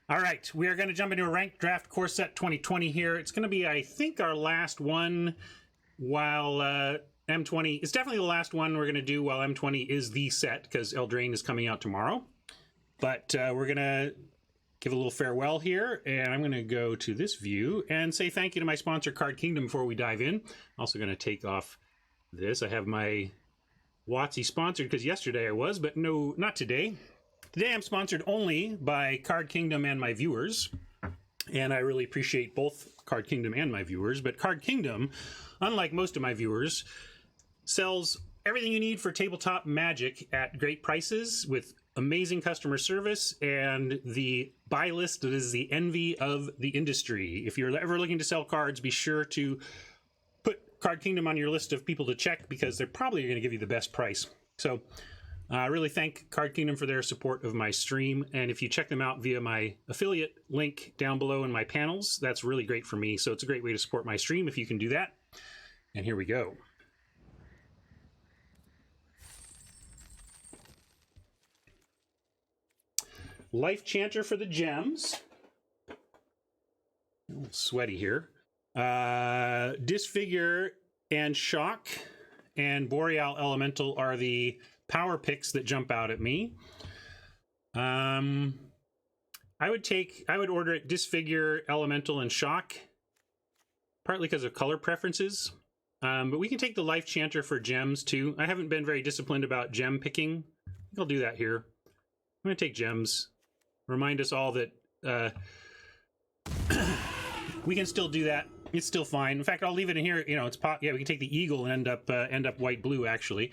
All right, we are going to jump into a ranked draft core set 2020 here. It's going to be, I think, our last one while M20... It's definitely the last one we're going to do while M20 is the set, because Eldraine is coming out tomorrow. But we're going to give a little farewell here, and I'm going to go to this view and say thank you to my sponsor, Card Kingdom, before we dive in. Also going to take off this. I have my WotC sponsored, because yesterday I was, but no, not today. Today I'm sponsored only by Card Kingdom and my viewers, and I really appreciate both Card Kingdom and my viewers. But Card Kingdom, unlike most of my viewers, sells everything you need for tabletop Magic at great prices with amazing customer service and the buy list that is the envy of the industry. If you're ever looking to sell cards, be sure to put Card Kingdom on your list of people to check, because they're probably going to give you the best price. So I really thank Card Kingdom for their support of my stream, and if you check them out via my affiliate link down below in my panels, that's really great for me. So it's a great way to support my stream if you can do that. And here we go. Life Chanter for the gems. A little sweaty here. Disfigure and Shock and Boreal Elemental are the power picks that jump out at me. I would order it Disfigure, Elemental, and Shock, partly because of color preferences. But we can take the Life Chanter for gems too. I haven't been very disciplined about gem picking. I think I'll do that here. I'm going to take gems. Remind us all that we can still do that. It's still fine. In fact, I'll leave it in here. You know, it's yeah. We can take the eagle and end up white blue actually.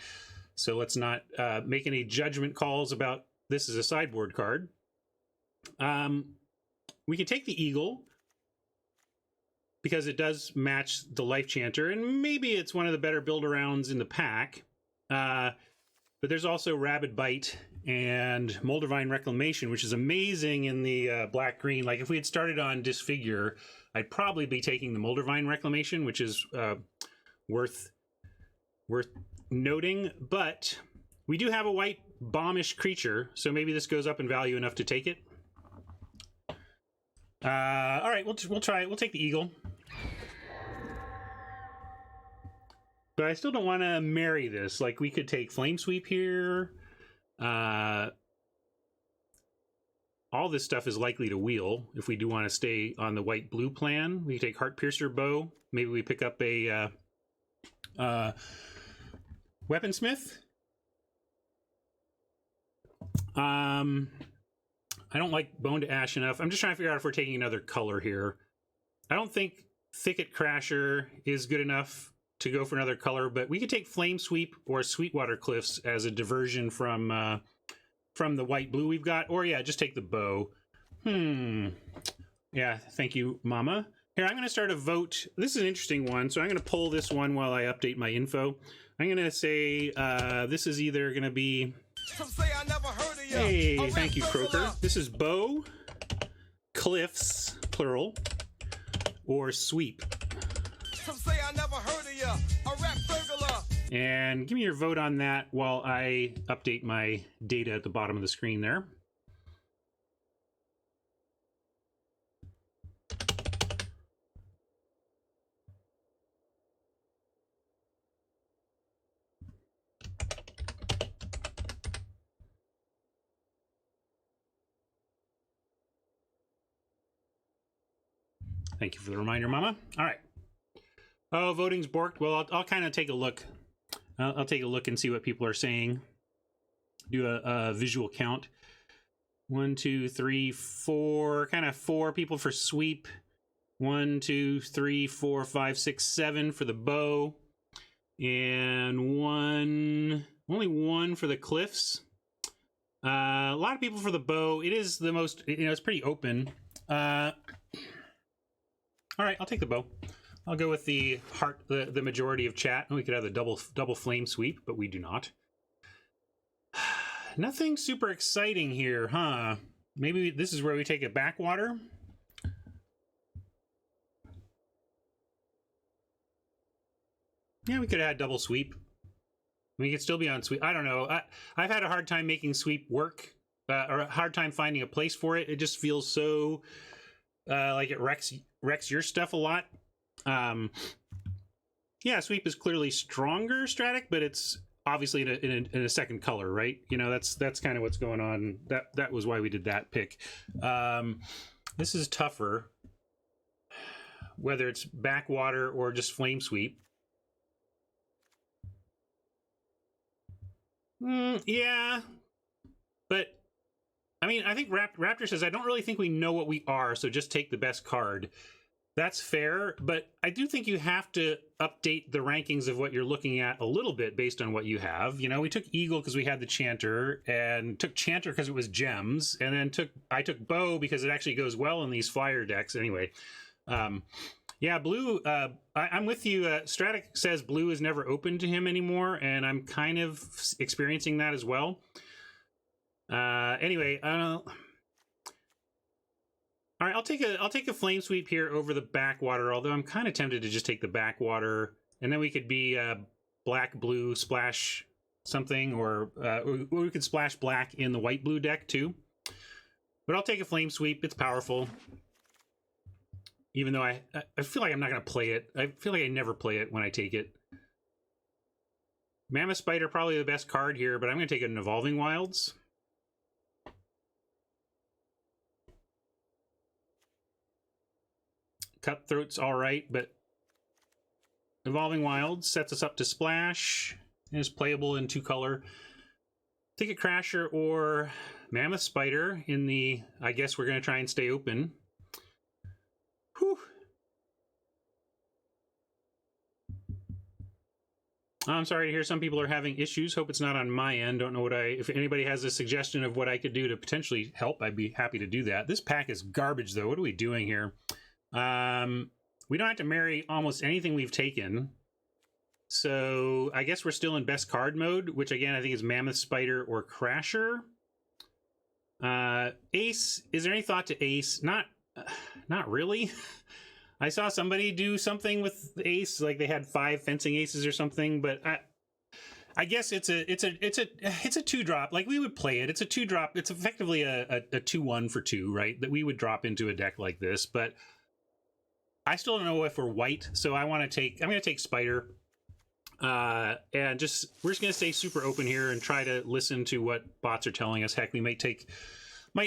So let's not make any judgment calls about this as a sideboard card. We can take the eagle because it does match the Life Chanter, and maybe it's one of the better build-arounds in the pack. But there's also Rabid Bite and Moldavine Reclamation, which is amazing in the black-green. Like, if we had started on Disfigure, I'd probably be taking the Moldavine Reclamation, which is worth noting. But we do have a white bombish creature, so maybe this goes up in value enough to take it. All right, we'll try it. We'll take the eagle. But I still don't want to marry this. Like, we could take Flame Sweep here. All this stuff is likely to wheel if we do want to stay on the white-blue plan. We can take Heart Piercer Bow. Maybe we pick up a Weaponsmith. I don't like Bone to Ash enough. I'm just trying to figure out if we're taking another color here. I don't think Thicket Crasher is good enough to go for another color, but we could take Flame Sweep or Sweetwater Cliffs as a diversion from the white-blue we've got. Or, yeah, just take the bow. Yeah, thank you, Mama. Here, I'm going to start a vote. This is an interesting one, so I'm going to pull this one while I update my info. I'm going to say this is either going to be... Hey, thank you, Croaker. This is Bow, Cliffs, plural, or Sweep. Some say I never heard of ya, a rap burglar. And give me your vote on that while I update my data at the bottom of the screen there. Thank you for the reminder, Mama. All right. Oh, voting's borked. Well, I'll kind of take a look. I'll take a look and see what people are saying. Do a visual count. 1, 2, 3, 4. Kind of 4 people for Sweep. 1, 2, 3, 4, 5, 6, 7 for the bow. And only 1 for the Cliffs. A lot of people for the bow. It is the most, it's pretty open. All right, I'll take the bow. I'll go with the heart, the majority of chat. We could have the double Flame Sweep, but we do not. Nothing super exciting here, huh? Maybe this is where we take a backwater. Yeah, we could have had double Sweep. We could still be on Sweep. I don't know. I've had a hard time making Sweep work or a hard time finding a place for it. It just feels so like it wrecks your stuff a lot. Yeah, sweep is clearly stronger Stratic, but it's obviously in a second color, right? You know, that's kind of what's going on. That was why we did that pick. This is tougher, whether it's backwater or just flame sweep. Yeah, but I mean, I think Raptor says, I don't really think we know what we are, so just take the best card. That's fair, but I do think you have to update the rankings of what you're looking at a little bit based on what you have. You know, we took Eagle because we had the Chanter, and took Chanter because it was gems, and then I took Bo because it actually goes well in these flyer decks. Anyway, yeah, blue, I'm with you. Stratic says blue is never open to him anymore, and I'm kind of experiencing that as well. Anyway, I don't know. All right, I'll take a flame sweep here over the backwater, although I'm kind of tempted to just take the backwater, and then we could be black blue splash something, or we could splash black in the white blue deck too. But I'll take a flame sweep. It's powerful, even though I feel like I'm not going to play it. I feel like I never play it when I take it. Mammoth Spider probably the best card here, but I'm going to take an Evolving Wilds. Cutthroat's all right, but Evolving Wilds sets us up to splash. It is playable in 2-color. Ticket Crasher or Mammoth Spider in the, I guess we're going to try and stay open. Whew. I'm sorry to hear some people are having issues. Hope it's not on my end. Don't know what if anybody has a suggestion of what I could do to potentially help, I'd be happy to do that. This pack is garbage, though. What are we doing here? We don't have to marry almost anything we've taken. So I guess we're still in best card mode, which again, I think is Mammoth Spider or Crasher. Ace, is there any thought to Ace? Not really. I saw somebody do something with Ace, like they had 5 fencing aces or something, but I guess it's a 2-drop. Like we would play it. It's a 2-drop. It's effectively a 2/1 for 2, right? That we would drop into a deck like this, but I still don't know if we're white, so I'm going to take Spider. And we're just going to stay super open here and try to listen to what bots are telling us. Heck, we might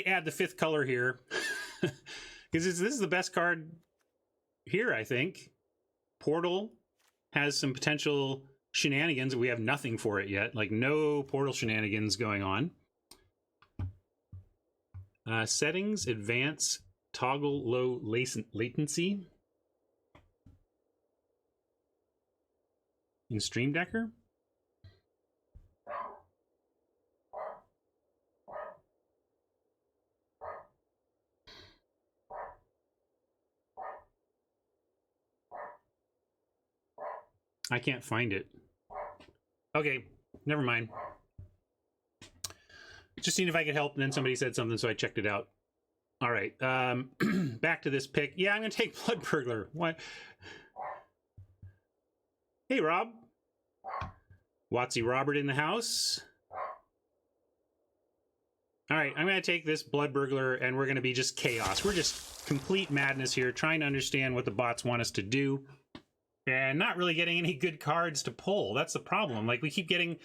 add the 5th color here. Because this is the best card here, I think. Portal has some potential shenanigans. We have nothing for it yet. Like, no Portal shenanigans going on. Settings, advance, toggle low latency. In Stream Decker? I can't find it. Okay, never mind. Just seeing if I could help, and then somebody said something, so I checked it out. All right, back to this pick. Yeah, I'm going to take Blood Burglar. What? Hey, Rob. Watsy Robert in the house. All right, I'm going to take this Blood Burglar, and we're going to be just chaos. We're just complete madness here, trying to understand what the bots want us to do, and not really getting any good cards to pull. That's the problem. Like, we keep getting...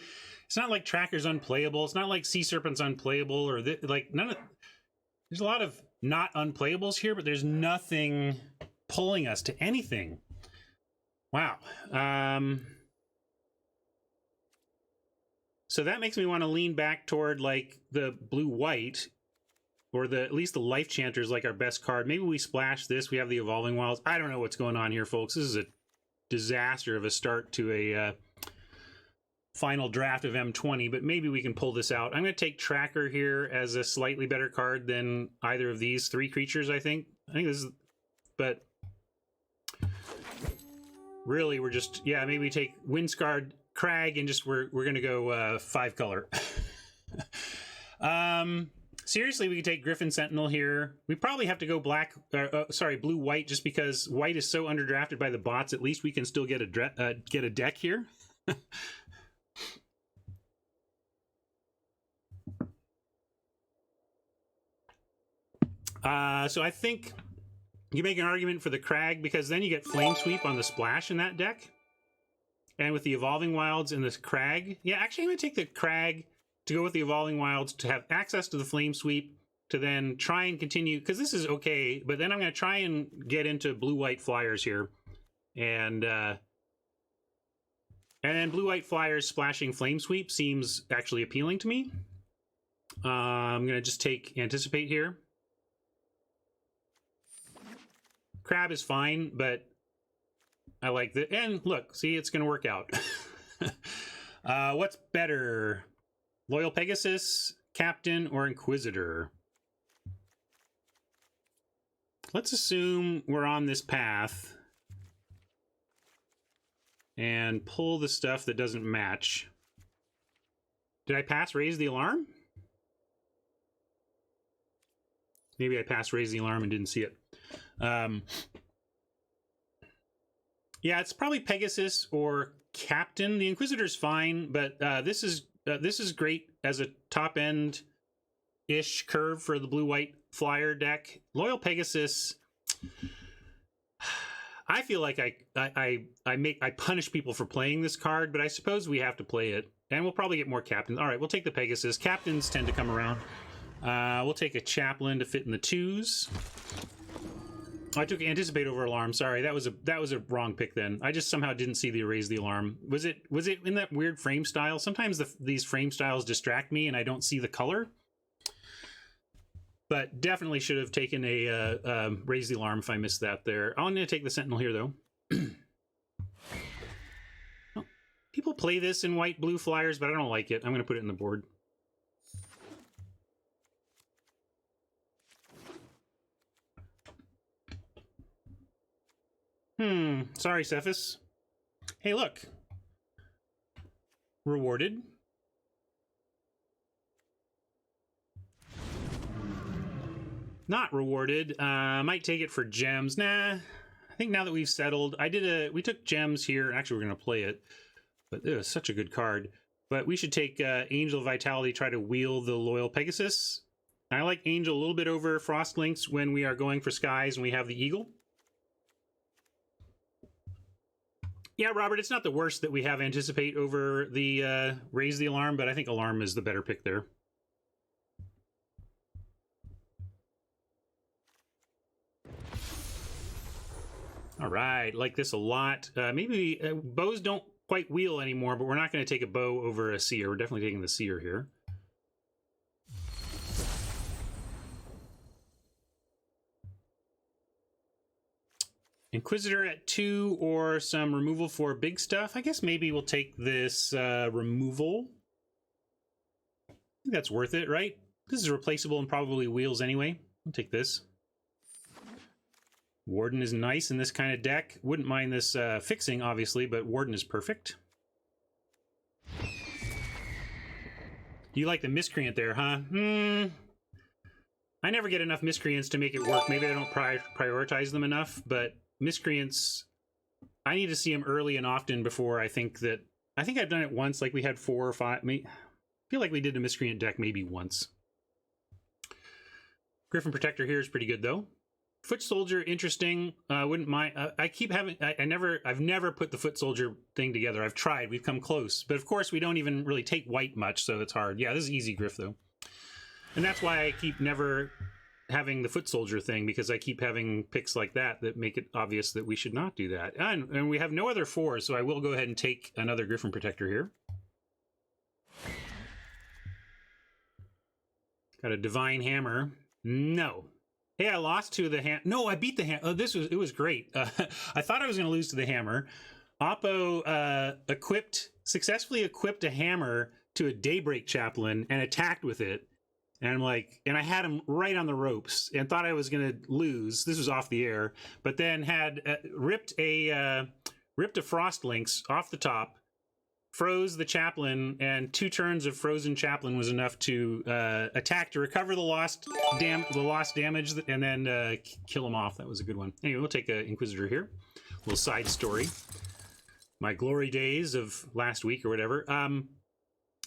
It's not like Tracker's unplayable. It's not like Sea Serpent's unplayable, or... like, none of... There's a lot of not unplayables here, but there's nothing pulling us to anything. Wow. So that makes me want to lean back toward like the blue-white, or at least the Life Chanter is like our best card. Maybe we splash this. We have the Evolving Wilds. I don't know what's going on here, folks. This is a disaster of a start to a final draft of M20, but maybe we can pull this out. I'm going to take Tracker here as a slightly better card than either of these 3 creatures, I think. This is... But... Really, we're just... Yeah, maybe we take Windscarred Crag and just we're gonna go 5-color. Seriously, we could take Griffin Sentinel here. We probably have to go blue-white, just because white is so underdrafted by the bots. At least we can still get a deck here. So I think you make an argument for the Crag because then you get Flame Sweep on the splash in that deck. And with the Evolving Wilds and this Crag, yeah, actually I'm going to take the Crag to go with the Evolving Wilds to have access to the Flame Sweep to then try and continue, because this is okay, but then I'm going to try and get into blue-white flyers here. And then blue-white flyers splashing Flame Sweep seems actually appealing to me. I'm going to just take Anticipate here. Crab is fine, but I like that. And look, see, it's going to work out. What's better? Loyal Pegasus, Captain, or Inquisitor? Let's assume we're on this path and pull the stuff that doesn't match. Did I pass Raise the Alarm? Maybe I passed Raise the Alarm and didn't see it. Yeah, it's probably Pegasus or Captain. The Inquisitor's fine, but this is great as a top-end-ish curve for the blue-white flyer deck. Loyal Pegasus, I feel like I punish people for playing this card, but I suppose we have to play it, and we'll probably get more Captains. All right, we'll take the Pegasus. Captains tend to come around. We'll take a Chaplain to fit in the 2s. Oh, I took Anticipate over Alarm. Sorry, that was a wrong pick then. I just somehow didn't see the Erase the Alarm. Was it in that weird frame style? Sometimes these frame styles distract me and I don't see the color. But definitely should have taken a Raise the Alarm if I missed that there. I'm going to take the Sentinel here, though. Well, people play this in white-blue flyers, but I don't like it. I'm going to put it in the board. Sorry, Cephas. Hey, look. Rewarded. Not rewarded. Might take it for gems. Nah. I think now that we've settled, we took gems here. Actually, we're going to play it. But it was such a good card. But we should take Angel of Vitality, try to wheel the Loyal Pegasus. I like Angel a little bit over Frostlinks when we are going for skies and we have the Eagle. Yeah, Robert, it's not the worst that we have Anticipate over the Raise the Alarm, but I think Alarm is the better pick there. All right, like this a lot. Maybe bows don't quite wheel anymore, but we're not going to take a bow over a seer. We're definitely taking the seer here. Inquisitor at 2 or some removal for big stuff. I guess maybe we'll take this removal. I think that's worth it, right? This is replaceable and probably wheels anyway. I'll take this. Warden is nice in this kind of deck. Wouldn't mind this fixing, obviously, but Warden is perfect. You like the Miscreant there, huh? I never get enough Miscreants to make it work. Maybe I don't prioritize them enough, but Miscreants, I need to see them early and often before I think that... I think I've done it once, like we had 4 or 5... I feel like we did a Miscreant deck maybe once. Griffin Protector here is pretty good, though. Foot Soldier, interesting. Wouldn't mind. I keep having... I've never put the Foot Soldier thing together. I've tried. We've come close. But of course, we don't even really take white much, so it's hard. Yeah, this is easy Griff, though. And that's why I keep never having the Foot Soldier thing, because I keep having picks like that make it obvious that we should not do that. And we have no other 4s, so I will go ahead and take another Griffin Protector here. Got a Divine Hammer. No. Hey, I lost to the hammer. No, I beat the hammer. Oh, it was great. I thought I was going to lose to the hammer. Oppo successfully equipped a hammer to a Daybreak Chaplain and attacked with it. And I'm like, and I had him right on the ropes and thought I was going to lose. This was off the air, but then had ripped a Frostlinks off the top, froze the Chaplain, and 2 turns of frozen Chaplain was enough to attack to recover the lost damage and then kill him off. That was a good one. Anyway, we'll take an Inquisitor here. A little side story. My glory days of last week or whatever.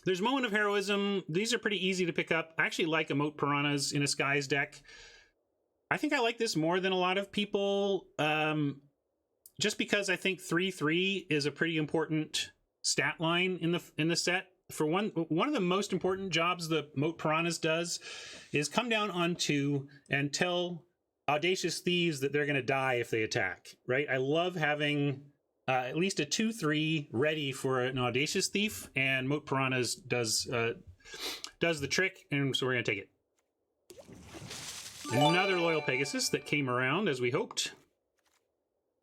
There's Moment of Heroism. These are pretty easy to pick up. I actually like Emote Piranhas in a Skies deck. I think I like this more than a lot of people, just because I think 3/3 is a pretty important stat line in the set. For one of the most important jobs the Moat Piranhas does is come down on 2 and tell Audacious Thieves that they're going to die if they attack, right? I love having at least a 2/3 ready for an Audacious Thief, and Moat Piranhas does the trick, and so we're going to take it. Another Loyal Pegasus that came around as we hoped.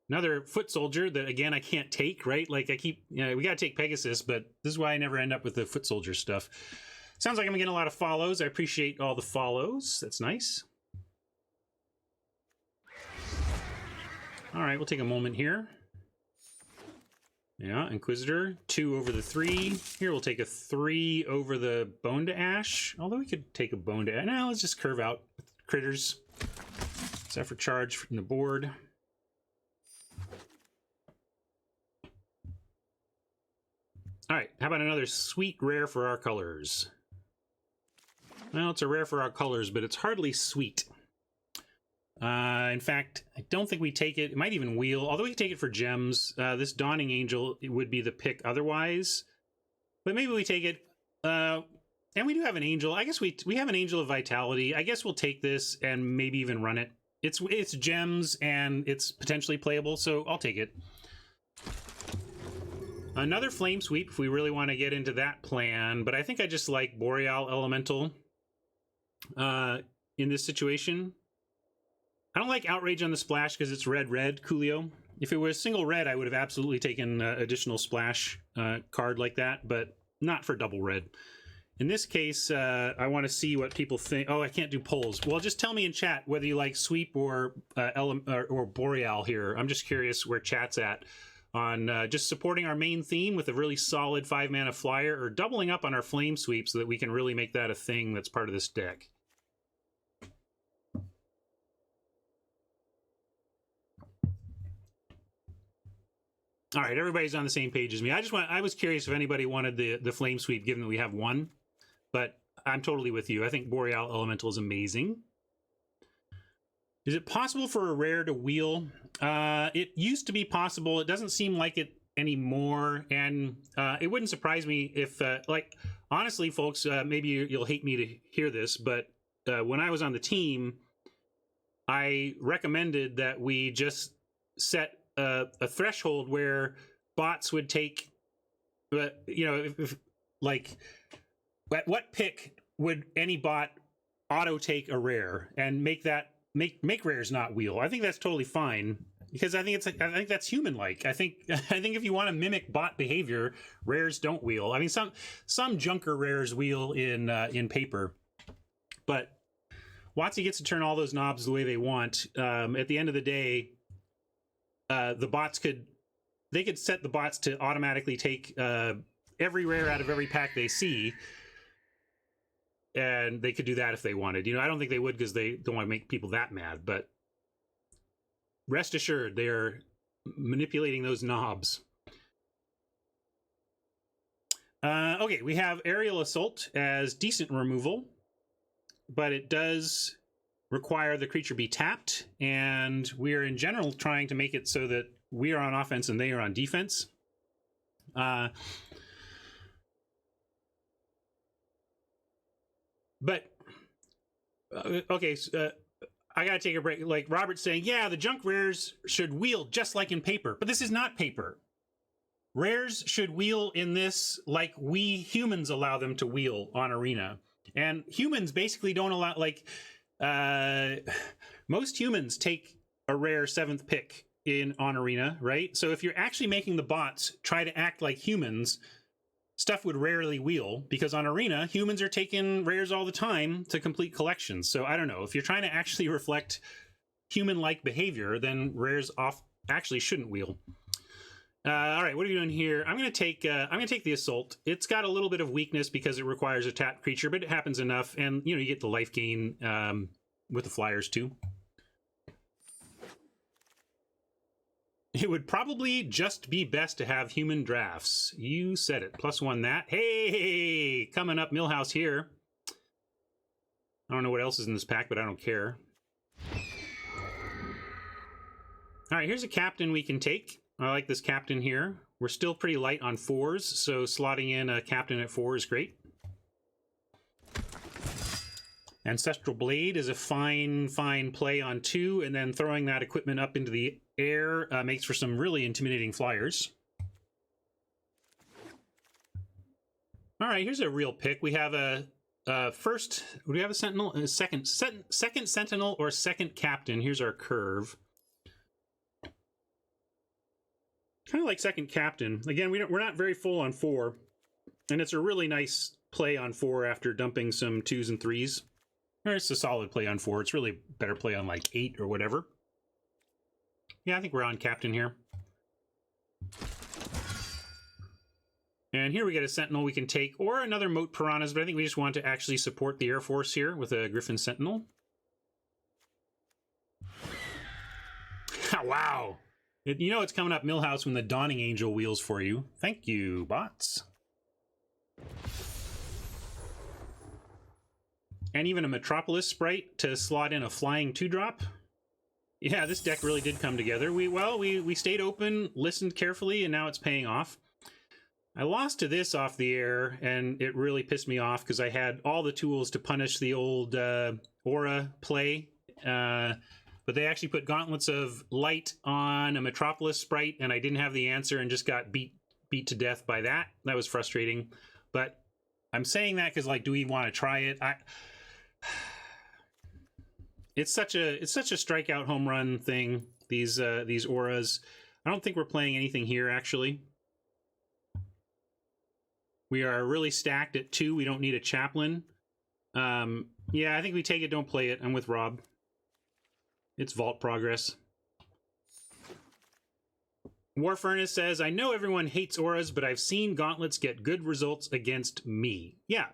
Another Foot Soldier that, again, I can't take, right? Like, I keep, we got to take Pegasus, but this is why I never end up with the Foot Soldier stuff. Sounds like I'm getting a lot of follows. I appreciate all the follows. That's nice. All right, we'll take a moment here. Yeah, Inquisitor, 2 over the 3. Here, we'll take a 3 over the Bone to Ash. Although we could take a Bone to Ash. Now, let's just curve out critters. Except for charge from the board. All right, how about another sweet rare for our colors? Well, it's a rare for our colors, but it's hardly sweet. In fact, I don't think we take it. It might even wheel, although we can take it for gems. This Dawning Angel would be the pick otherwise. But maybe we take it. And we do have an angel. I guess we have an Angel of Vitality. I guess we'll take this and maybe even run it. It's gems and it's potentially playable, so I'll take it. Another Flame Sweep if we really want to get into that plan, but I think I just like Boreal Elemental in this situation. I don't like Outrage on the splash because it's red, Coolio. If it was single red, I would have absolutely taken additional splash card like that, but not for double red. In this case, I want to see what people think. Oh, I can't do polls. Well, just tell me in chat whether you like Sweep or Boreal here. I'm just curious where chat's at on just supporting our main theme with a really solid 5-mana flyer, or doubling up on our Flame Sweep so that we can really make that a thing that's part of this deck. All right, everybody's on the same page as me. I was curious if anybody wanted the Flame Sweep, given that we have one, but I'm totally with you. I think Boreal Elemental is amazing. Is it possible for a rare to wheel? It used to be possible. It doesn't seem like it anymore, and it wouldn't surprise me if, like, honestly, folks, maybe you'll hate me to hear this, but when I was on the team, I recommended that we just set a threshold where bots would take, if like, at what pick would any bot auto take a rare and make rares not wheel? I think that's totally fine, because I think that's human like. I think if you want to mimic bot behavior, rares don't wheel. I mean, some junker rares wheel in paper, but WotC gets to turn all those knobs the way they want. At the end of the day, the bots could set the bots to automatically take every rare out of every pack they see, and they could do that if they wanted. I don't think they would, because they don't want to make people that mad, but rest assured they're manipulating those knobs. Okay, we have Aerial Assault as decent removal, but it does require the creature be tapped, and we are in general trying to make it so that we are on offense and they are on defense. Okay, I gotta take a break. Like Robert's saying, yeah, the junk rares should wheel just like in paper, but this is not paper. Rares should wheel in this like we humans allow them to wheel on Arena, and humans basically don't allow, like, most humans take a rare 7th pick on Arena, right? So if you're actually making the bots try to act like humans, stuff would rarely wheel, because on Arena, humans are taking rares all the time to complete collections. So I don't know, if you're trying to actually reflect human-like behavior, then rares actually shouldn't wheel. All right, what are you doing here? I'm gonna take the Assault. It's got a little bit of weakness because it requires a tapped creature, but it happens enough, and you get the life gain with the flyers too. It would probably just be best to have human drafts. You said it. +1 that. Hey, coming up, Millhouse here. I don't know what else is in this pack, but I don't care. All right, here's a captain we can take. I like this captain here. We're still pretty light on 4s, so slotting in a captain at 4 is great. Ancestral Blade is a fine play on 2, and then throwing that equipment up into the air makes for some really intimidating flyers. All right, here's a real pick. We have a first. Do we have a Sentinel? A second Sentinel or second Captain. Here's our curve. Kind of like second Captain. Again, we're not very full on 4, and it's a really nice play on 4 after dumping some 2s and 3s. Or it's a solid play on 4. It's really better play on like 8 or whatever. Yeah, I think we're on Captain here. And here we get a Sentinel we can take, or another Moat Piranhas, but I think we just want to actually support the Air Force here with a Griffin Sentinel. Wow! You know it's coming up Millhouse when the Dawning Angel wheels for you. Thank you, bots. And even a Metropolis Sprite to slot in a flying 2-drop. Yeah, this deck really did come together. We stayed open, listened carefully, and now it's paying off. I lost to this off the air, and it really pissed me off because I had all the tools to punish the old Aura play. But they actually put Gauntlets of Light on a Metropolis Sprite, and I didn't have the answer and just got beat to death by that. That was frustrating. But I'm saying that because, like, do we want to try it? It's such a strikeout home run thing. These auras. I don't think we're playing anything here actually. We are really stacked at 2. We don't need a chaplain. Yeah, I think we take it. Don't play it. I'm with Rob. It's vault progress. War Furnace says, I know everyone hates auras, but I've seen gauntlets get good results against me. Yeah.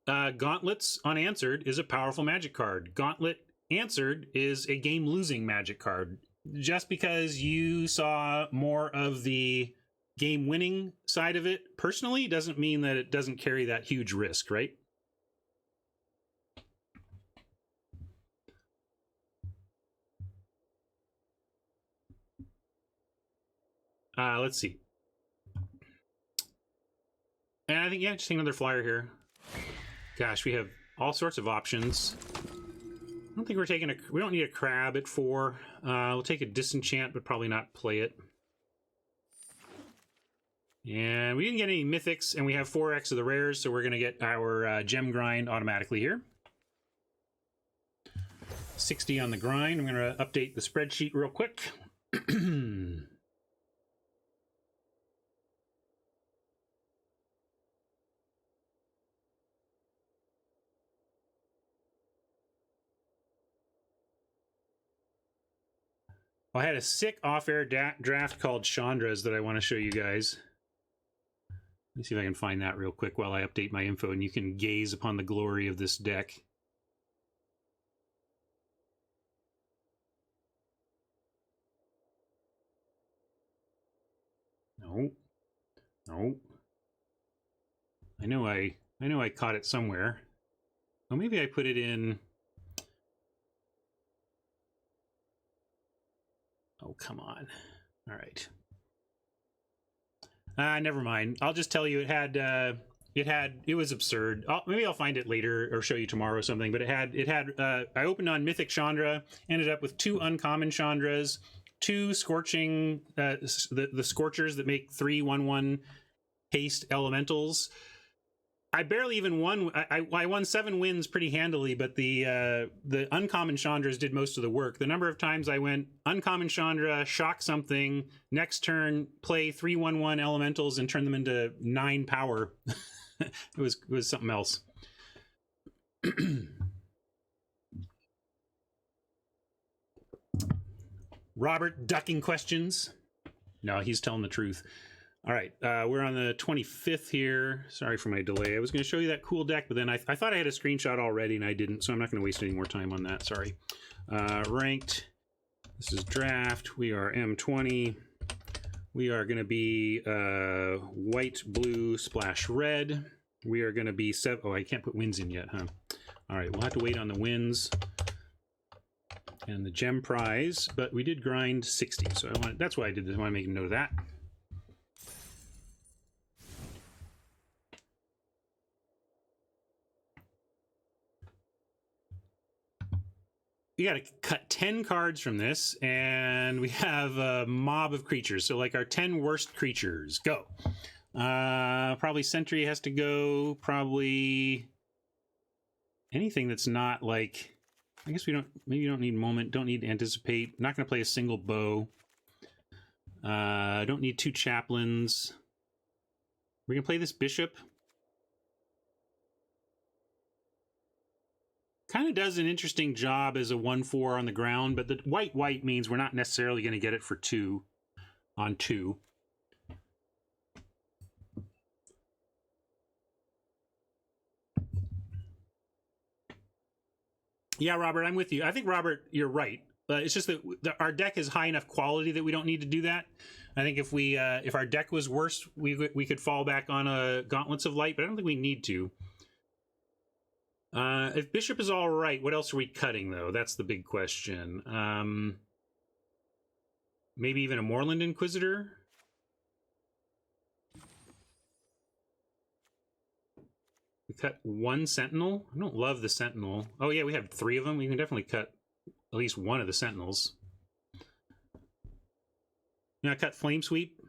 Gauntlets unanswered is a powerful magic card. Gauntlet answered is a game-losing magic card. Just because you saw more of the game-winning side of it personally doesn't mean that it doesn't carry that huge risk, right? Let's see. And I think, yeah, just take another flyer here. Gosh, we have all sorts of options. I don't think we're taking we don't need a crab at 4. We'll take a disenchant, but probably not play it. And we didn't get any mythics, and we have 4x of the rares, so we're going to get our gem grind automatically here. 60 on the grind. I'm going to update the spreadsheet real quick. I had a sick off-air draft called Chandra's that I want to show you guys. Let me see if I can find that real quick while I update my info, and you can gaze upon the glory of this deck. No. No. I know I caught it somewhere. Oh, maybe I put it in... Oh, come on. All right. Never mind. I'll just tell you it was absurd. Maybe I'll find it later or show you tomorrow or something, but I opened on Mythic Chandra, ended up with 2 uncommon Chandras, 2 scorching, the Scorchers that make 3/1/1 haste elementals. I barely even won. I won 7 wins pretty handily, but the uncommon Chandras did most of the work. The number of times I went uncommon Chandra, shock something, next turn play 3/1/1 elementals and turn them into 9 power. it was something else. Robert ducking questions. No, he's telling the truth. All right, we're on the 25th here. Sorry for my delay. I was going to show you that cool deck, but then I thought I had a screenshot already, and I didn't, so I'm not going to waste any more time on that. Sorry. Ranked. This is draft. We are M20. We are going to be white, blue, splash red. We are going to be 7. Oh, I can't put wins in yet, huh? All right, we'll have to wait on the wins. and the gem prize, but we did grind 60, so that's why I did this. I want to make a note of that. We got to cut 10 cards from this, and we have a mob of creatures. So like our 10 worst creatures. Go. Probably Sentry has to go. Probably anything that's not like... I guess we don't... Maybe you don't need Moment. Don't need Anticipate. Not going to play a single Bow. Don't need 2 Chaplains. We're going to play this Bishop. Kind of does an interesting job as a 1/4 on the ground, but the white means we're not necessarily going to get it for 2 on 2. Yeah, Robert, I'm with you. I think, Robert, you're right. It's just that our deck is high enough quality that we don't need to do that. I think if our deck was worse, we could fall back on a Gauntlets of Light, but I don't think we need to. If Bishop is all right, what else are we cutting, though? That's the big question. Maybe even a Moorland Inquisitor? We cut 1 Sentinel? I don't love the Sentinel. Oh, yeah, we have 3 of them. We can definitely cut at least 1 of the Sentinels. You know, I cut Flame Sweep.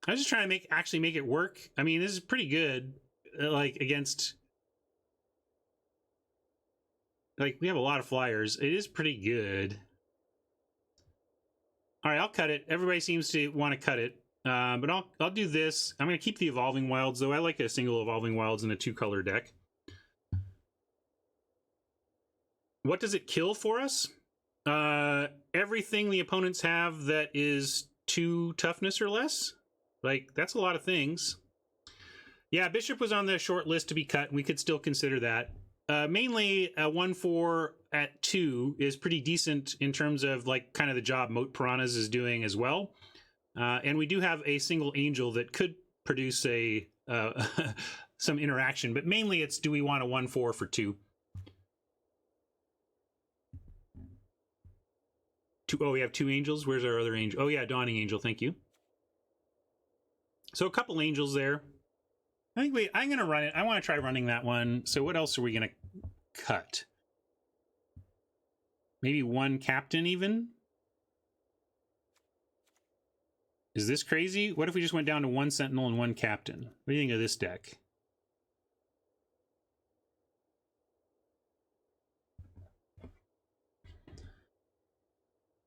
I was just trying to actually make it work. I mean, this is pretty good, like, against... Like, we have a lot of flyers. It is pretty good. All right, I'll cut it. Everybody seems to want to cut it. But I'll do this. I'm going to keep the Evolving Wilds, though. I like a single Evolving Wilds in a 2-color deck. What does it kill for us? Everything the opponents have that is 2 toughness or less. Like, that's a lot of things. Yeah, Bishop was on the short list to be cut. We could still consider that. Mainly a 1/4 at 2 is pretty decent in terms of like kind of the job Moat Piranhas is doing as well. And we do have a single angel that could produce a some interaction, but mainly it's do we want a 1/4 for 2? Oh, we have 2 angels. Where's our other angel? Oh yeah, Dawning Angel. Thank you. So a couple angels there. I'm going to run it. I want to try running that one. So what else are we going to cut? Maybe 1 captain even? Is this crazy? What if we just went down to 1 sentinel and 1 captain? What do you think of this deck?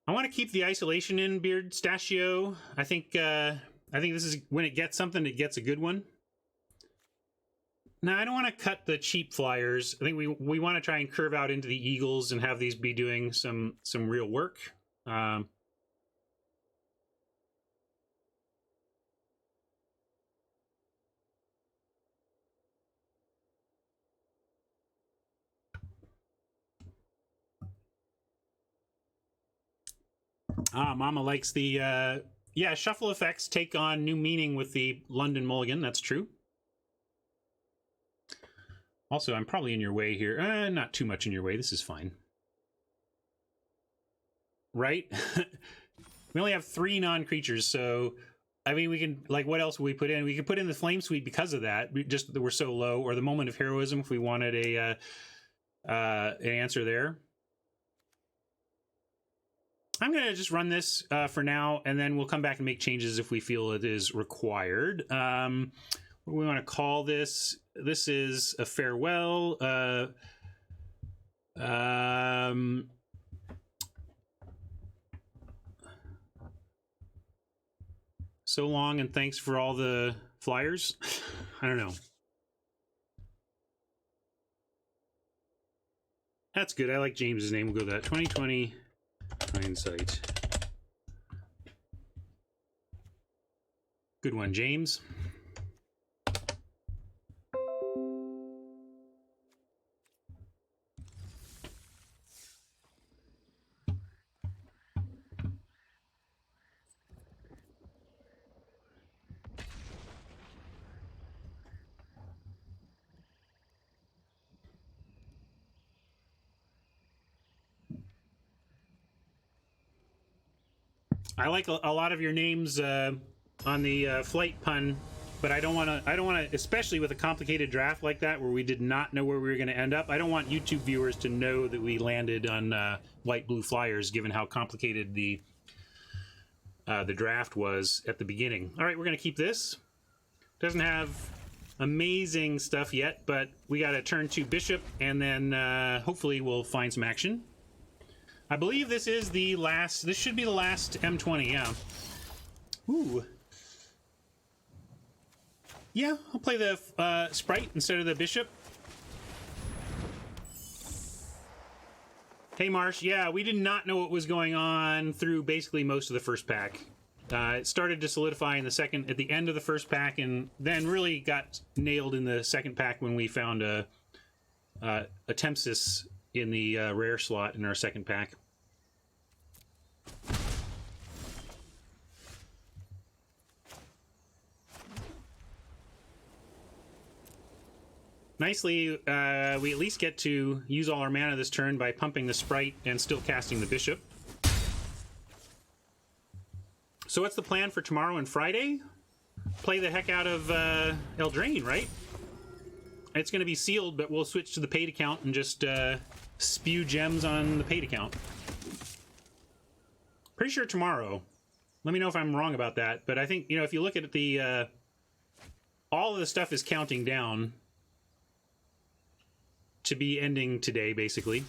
I want to keep the isolation in, Beard Stachio. I think this is when it gets something, it gets a good one. Now, I don't want to cut the cheap flyers. I think we want to try and curve out into the Eagles and have these be doing some real work. Mama likes the... yeah, shuffle effects take on new meaning with the London Mulligan. That's true. Also, I'm probably in your way here. Not too much in your way. This is fine. Right? We only have 3 non-creatures, so... I mean, we can... Like, what else would we put in? We could put in the Flame Sweep because of that. Just that we're so low. Or the Moment of Heroism if we wanted an answer there. I'm going to just run this for now, and then we'll come back and make changes if we feel it is required. What do we want to call this? This is a farewell. So long, and thanks for all the flyers. I don't know. That's good. I like James's name. We'll go with that. 2020 Hindsight. Good one, James. I like a lot of your names on the flight pun, but I don't want to, especially with a complicated draft like that where we did not know where we were going to end up. I don't want YouTube viewers to know that we landed on white blue flyers, given how complicated the draft was at the beginning. All right, we're going to keep this. Doesn't have amazing stuff yet, but we got to turn to bishop, and then hopefully we'll find some action. I believe this is the last. This should be the last M20. Yeah. Ooh. Yeah, I'll play the sprite instead of the bishop. Hey, Marsh. Yeah, we did not know what was going on through basically most of the first pack. It started to solidify in the second, at the end of the first pack, and then really got nailed in the second pack when we found a Tempsis in the rare slot in our second pack. Nicely, we at least get to use all our mana this turn by pumping the sprite and still casting the bishop. So what's the plan for tomorrow and Friday? Play the heck out of Eldraine, right? It's going to be sealed, but we'll switch to the paid account and just spew gems on the paid account. Pretty sure tomorrow. Let me know if I'm wrong about that. But I think, you know, if you look at the... all of the stuff is counting down to be ending today, basically.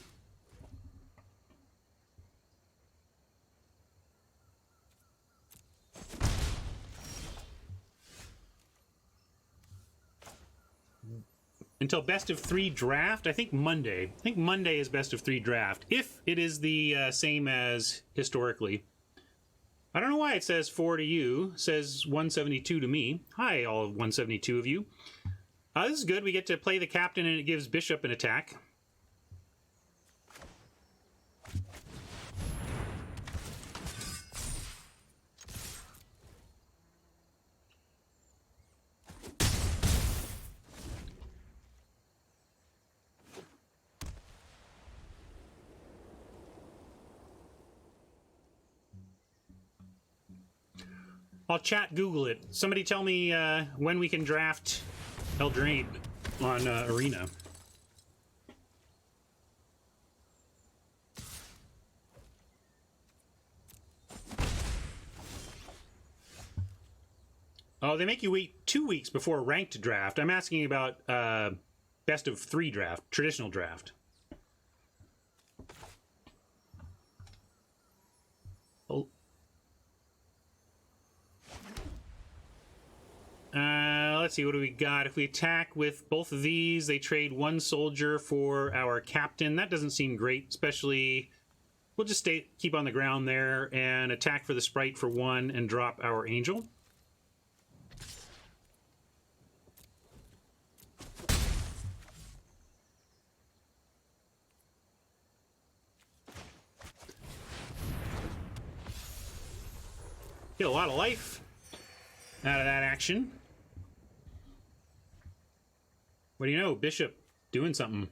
Until best of 3 draft, I think Monday. I think Monday is best of 3 draft, if it is the same as historically. I don't know why it says 4 to you. It says 172 to me. Hi, all 172 of you. This is good. We get to play the captain, and it gives bishop an attack. I'll chat Google it. Somebody tell me when we can draft Eldraine on Arena. Oh, they make you wait 2 weeks before ranked draft. I'm asking about best of 3 draft, traditional draft. Oh. Let's see, what do we got? If we attack with both of these, they trade 1 soldier for our captain. That doesn't seem great, especially... We'll just keep on the ground there and attack for the sprite for 1 and drop our angel. Get a lot of life out of that action. What do you know? Bishop doing something.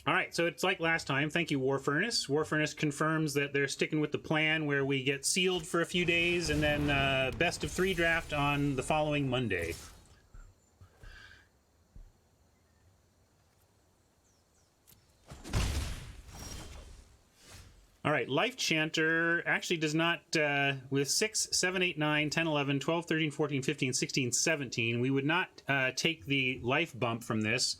All right, so it's like last time. Thank you, War Furnace. War Furnace confirms that they're sticking with the plan where we get sealed for a few days and then best of 3 draft on the following Monday. All right, Life Chanter actually does not, with 6, 7, 8, 9, 10, 11, 12, 13, 14, 15, 16, 17, we would not take the life bump from this.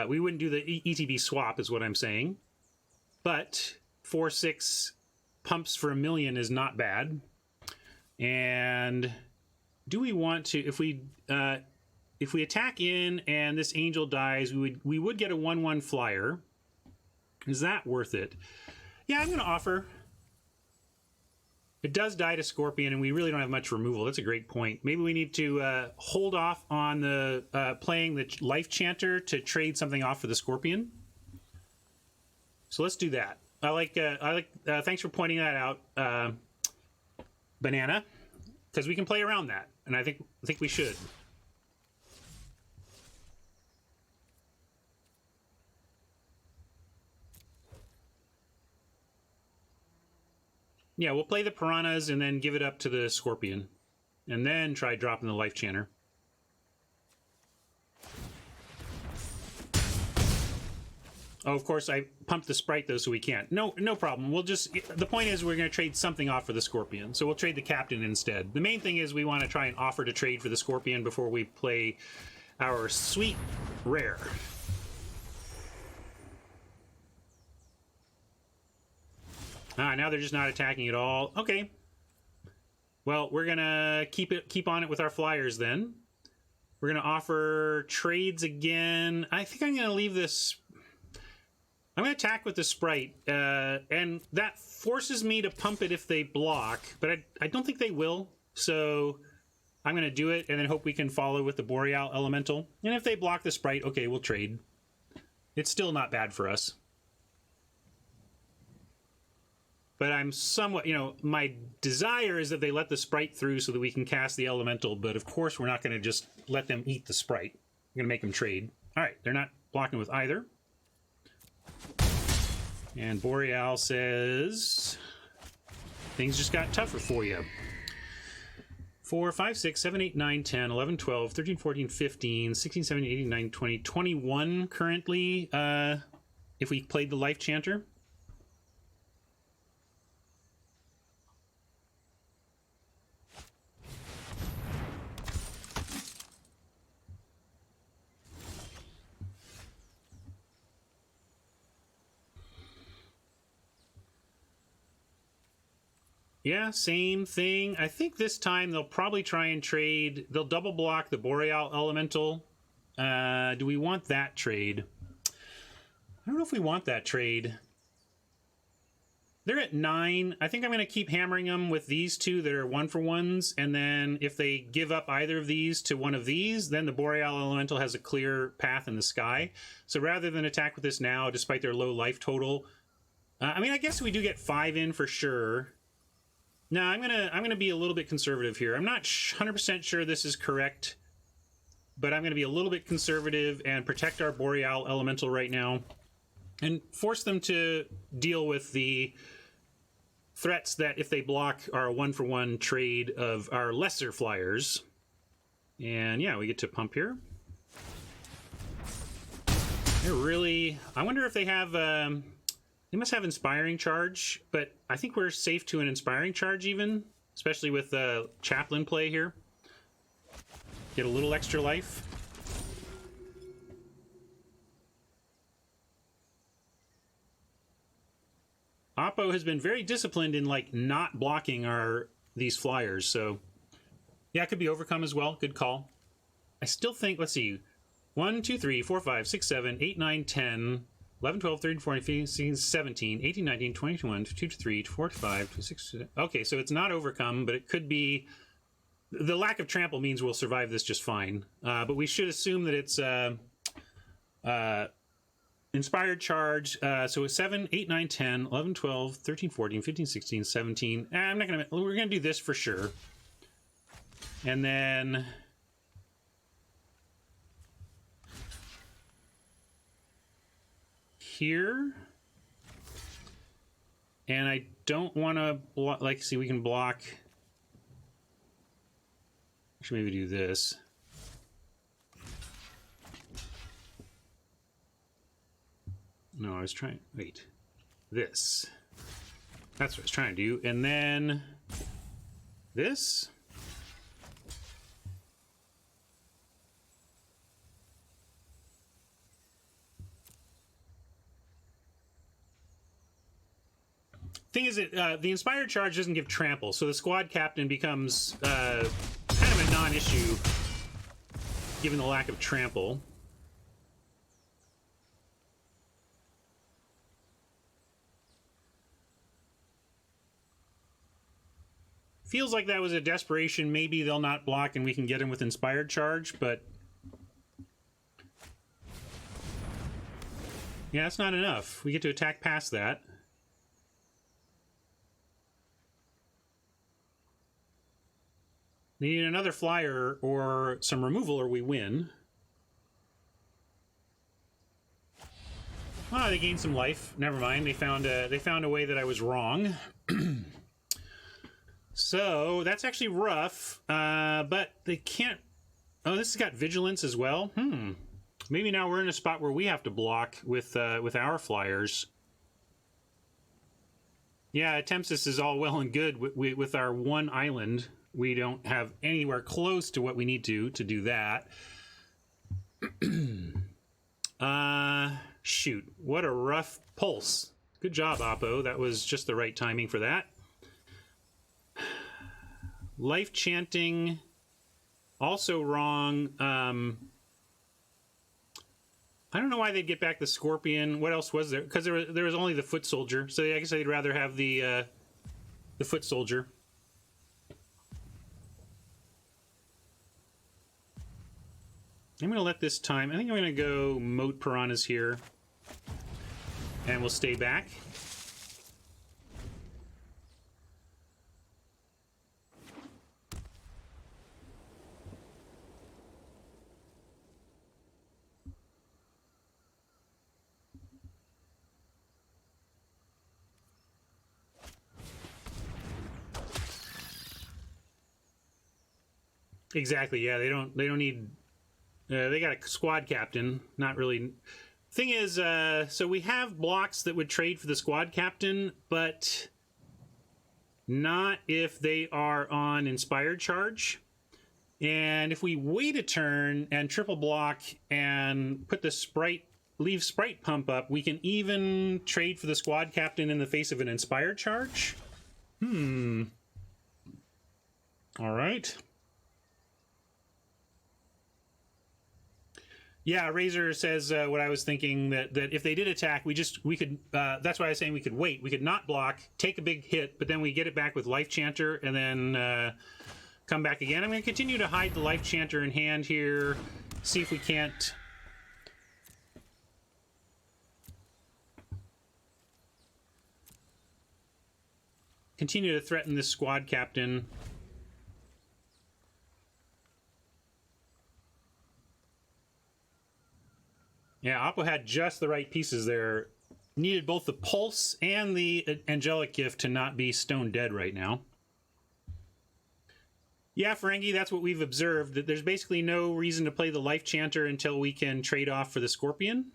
We wouldn't do the ETB swap is what I'm saying. But 4, 6 pumps for 1 million is not bad. And do we want to, if we attack in and this angel dies, we would get a 1/1 flyer. Is that worth it? Yeah, I'm going to offer. It does die to Scorpion, and we really don't have much removal. That's a great point. Maybe we need to hold off on the playing the Life Chanter to trade something off for the Scorpion. So let's do that. I like. Thanks for pointing that out, Banana, because we can play around that, and I think we should. Yeah, we'll play the piranhas and then give it up to the scorpion. And then try dropping the life chanter. Oh, of course, I pumped the sprite, though, so we can't. No problem. We'll just... The point is we're going to trade something off for the scorpion. So we'll trade the captain instead. The main thing is we want to try and offer to trade for the scorpion before we play our sweet rare. Now they're just not attacking at all. Okay. Well, we're going to keep on it with our flyers, then. We're going to offer trades again. I think I'm going to leave this... I'm going to attack with the sprite, and that forces me to pump it if they block, but I don't think they will, so I'm going to do it and then hope we can follow with the Boreal Elemental. And if they block the sprite, okay, we'll trade. It's still not bad for us. But I'm somewhat, my desire is that they let the sprite through so that we can cast the Elemental, but of course we're not going to just let them eat the sprite. We're going to make them trade. All right, they're not blocking with either. And Boreal says, things just got tougher for you. 4, 5, 6, 7, 8, 9, 10, 11, 12, 13, 14, 15, 16, 17, 18, 19, 20, 21 currently, if we played the Life Chanter. Yeah, same thing. I think this time they'll probably try and trade. They'll double block the Boreal Elemental. Do we want that trade? I don't know if we want that trade. They're at 9. I think I'm going to keep hammering them with these two that are 1-for-1s. And then if they give up either of these to one of these, then the Boreal Elemental has a clear path in the sky. So rather than attack with this now, despite their low life total, I guess we do get 5 in for sure. No, I'm gonna be a little bit conservative here. I'm not 100% sure this is correct, but I'm gonna be a little bit conservative and protect our Boreal Elemental right now, and force them to deal with the threats that, if they block, are a 1-for-1 trade of our lesser flyers. And yeah, we get to pump here. They're really... I wonder if they have... They must have Inspiring Charge, but I think we're safe to an Inspiring Charge even, especially with Chaplain play here. Get a little extra life. Oppo has been very disciplined in not blocking these flyers, so yeah, it could be overcome as well. Good call. I still think, let's see, 1, 2, 3, 4, 5, 6, 7, 8, 9, 10... 11, 12, 13, 14, 15, 16, 17, 18, 19, 20, 21, 22, 23, 24, 25, 26... Okay, so it's not overcome, but it could be... The lack of trample means we'll survive this just fine. But we should assume that it's Inspired Charge. So it's 7, 8, 9, 10, 11, 12, 13, 14, 15, 16, 17... I'm not gonna... We're gonna do this for sure. And then... here, and I don't want to see, we can block. Actually, maybe do this. No, I was trying, wait, this. That's what I was trying to do. And then this. Thing is that the Inspired Charge doesn't give trample, so the squad captain becomes kind of a non-issue given the lack of trample. Feels like that was a desperation. Maybe they'll not block and we can get him with Inspired Charge, but yeah, that's not enough. We get to attack past that. They need another flyer or some removal, or we win. Oh, they gained some life. Never mind. They found a way that I was wrong. So that's actually rough, but they can't... Oh, this has got vigilance as well. Maybe now we're in a spot where we have to block with our flyers. Yeah, Tempest is all well and good with our one island. We don't have anywhere close to what we need to do that. Shoot. What a rough pulse. Good job, Oppo. That was just the right timing for that. Life chanting... Also wrong. I don't know why they'd get back the Scorpion. What else was there? Because there was only the Foot Soldier. So I guess they'd rather have the Foot Soldier. I'm going to let this time... I think I'm going to go Moat Piranhas here. And we'll stay back. Exactly. Yeah, they don't need. They got a squad captain. Not really. Thing is, so we have blocks that would trade for the squad captain, but not if they are on inspired charge. And if we wait a turn and triple block and put the sprite, leave sprite pump up, we can even trade for the squad captain in the face of an inspired charge. All right. Yeah, Razor says what I was thinking, that if they did attack, we could, that's why I was saying we could wait. We could not block, take a big hit, but then we get it back with Life Chanter and then come back again. I'm going to continue to hide the Life Chanter in hand here, see if we can't... continue to threaten this squad captain. Yeah, Oppo had just the right pieces there. Needed both the Pulse and the Angelic Gift to not be stone dead right now. Yeah, Ferengi, that's what we've observed. That there's basically no reason to play the Life Chanter until we can trade off for the Scorpion.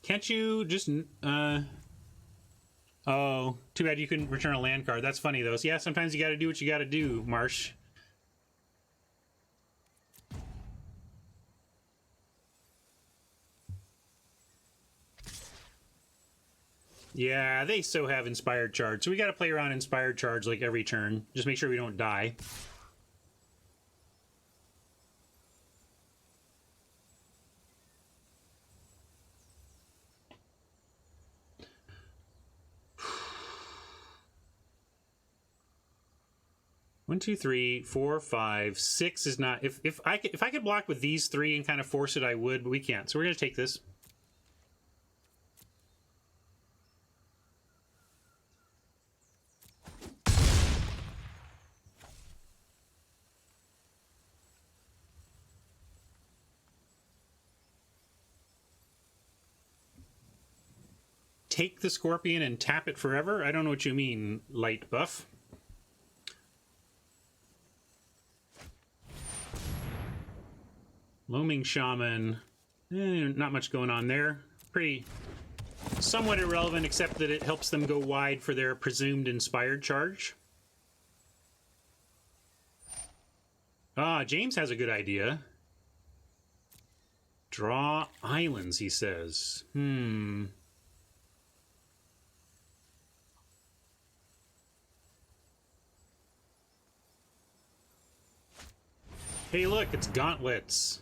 Can't you just... Oh, too bad you couldn't return a land card. That's funny, though. So yeah, sometimes you gotta do what you gotta do, Marsh. Yeah, they so have Inspired Charge. So we gotta play around Inspired Charge like every turn. Just make sure we don't die. One, two, three, four, five, six is not... If I could block with these three and kind of force it, I would, but we can't. So we're going to take this. Take the Scorpion and tap it forever? I don't know what you mean, light buff. Loaming Shaman. Not much going on there. Pretty somewhat irrelevant, except that it helps them go wide for their presumed Inspired Charge. Ah, James has a good idea. Draw islands, he says. Hey, look, it's gauntlets.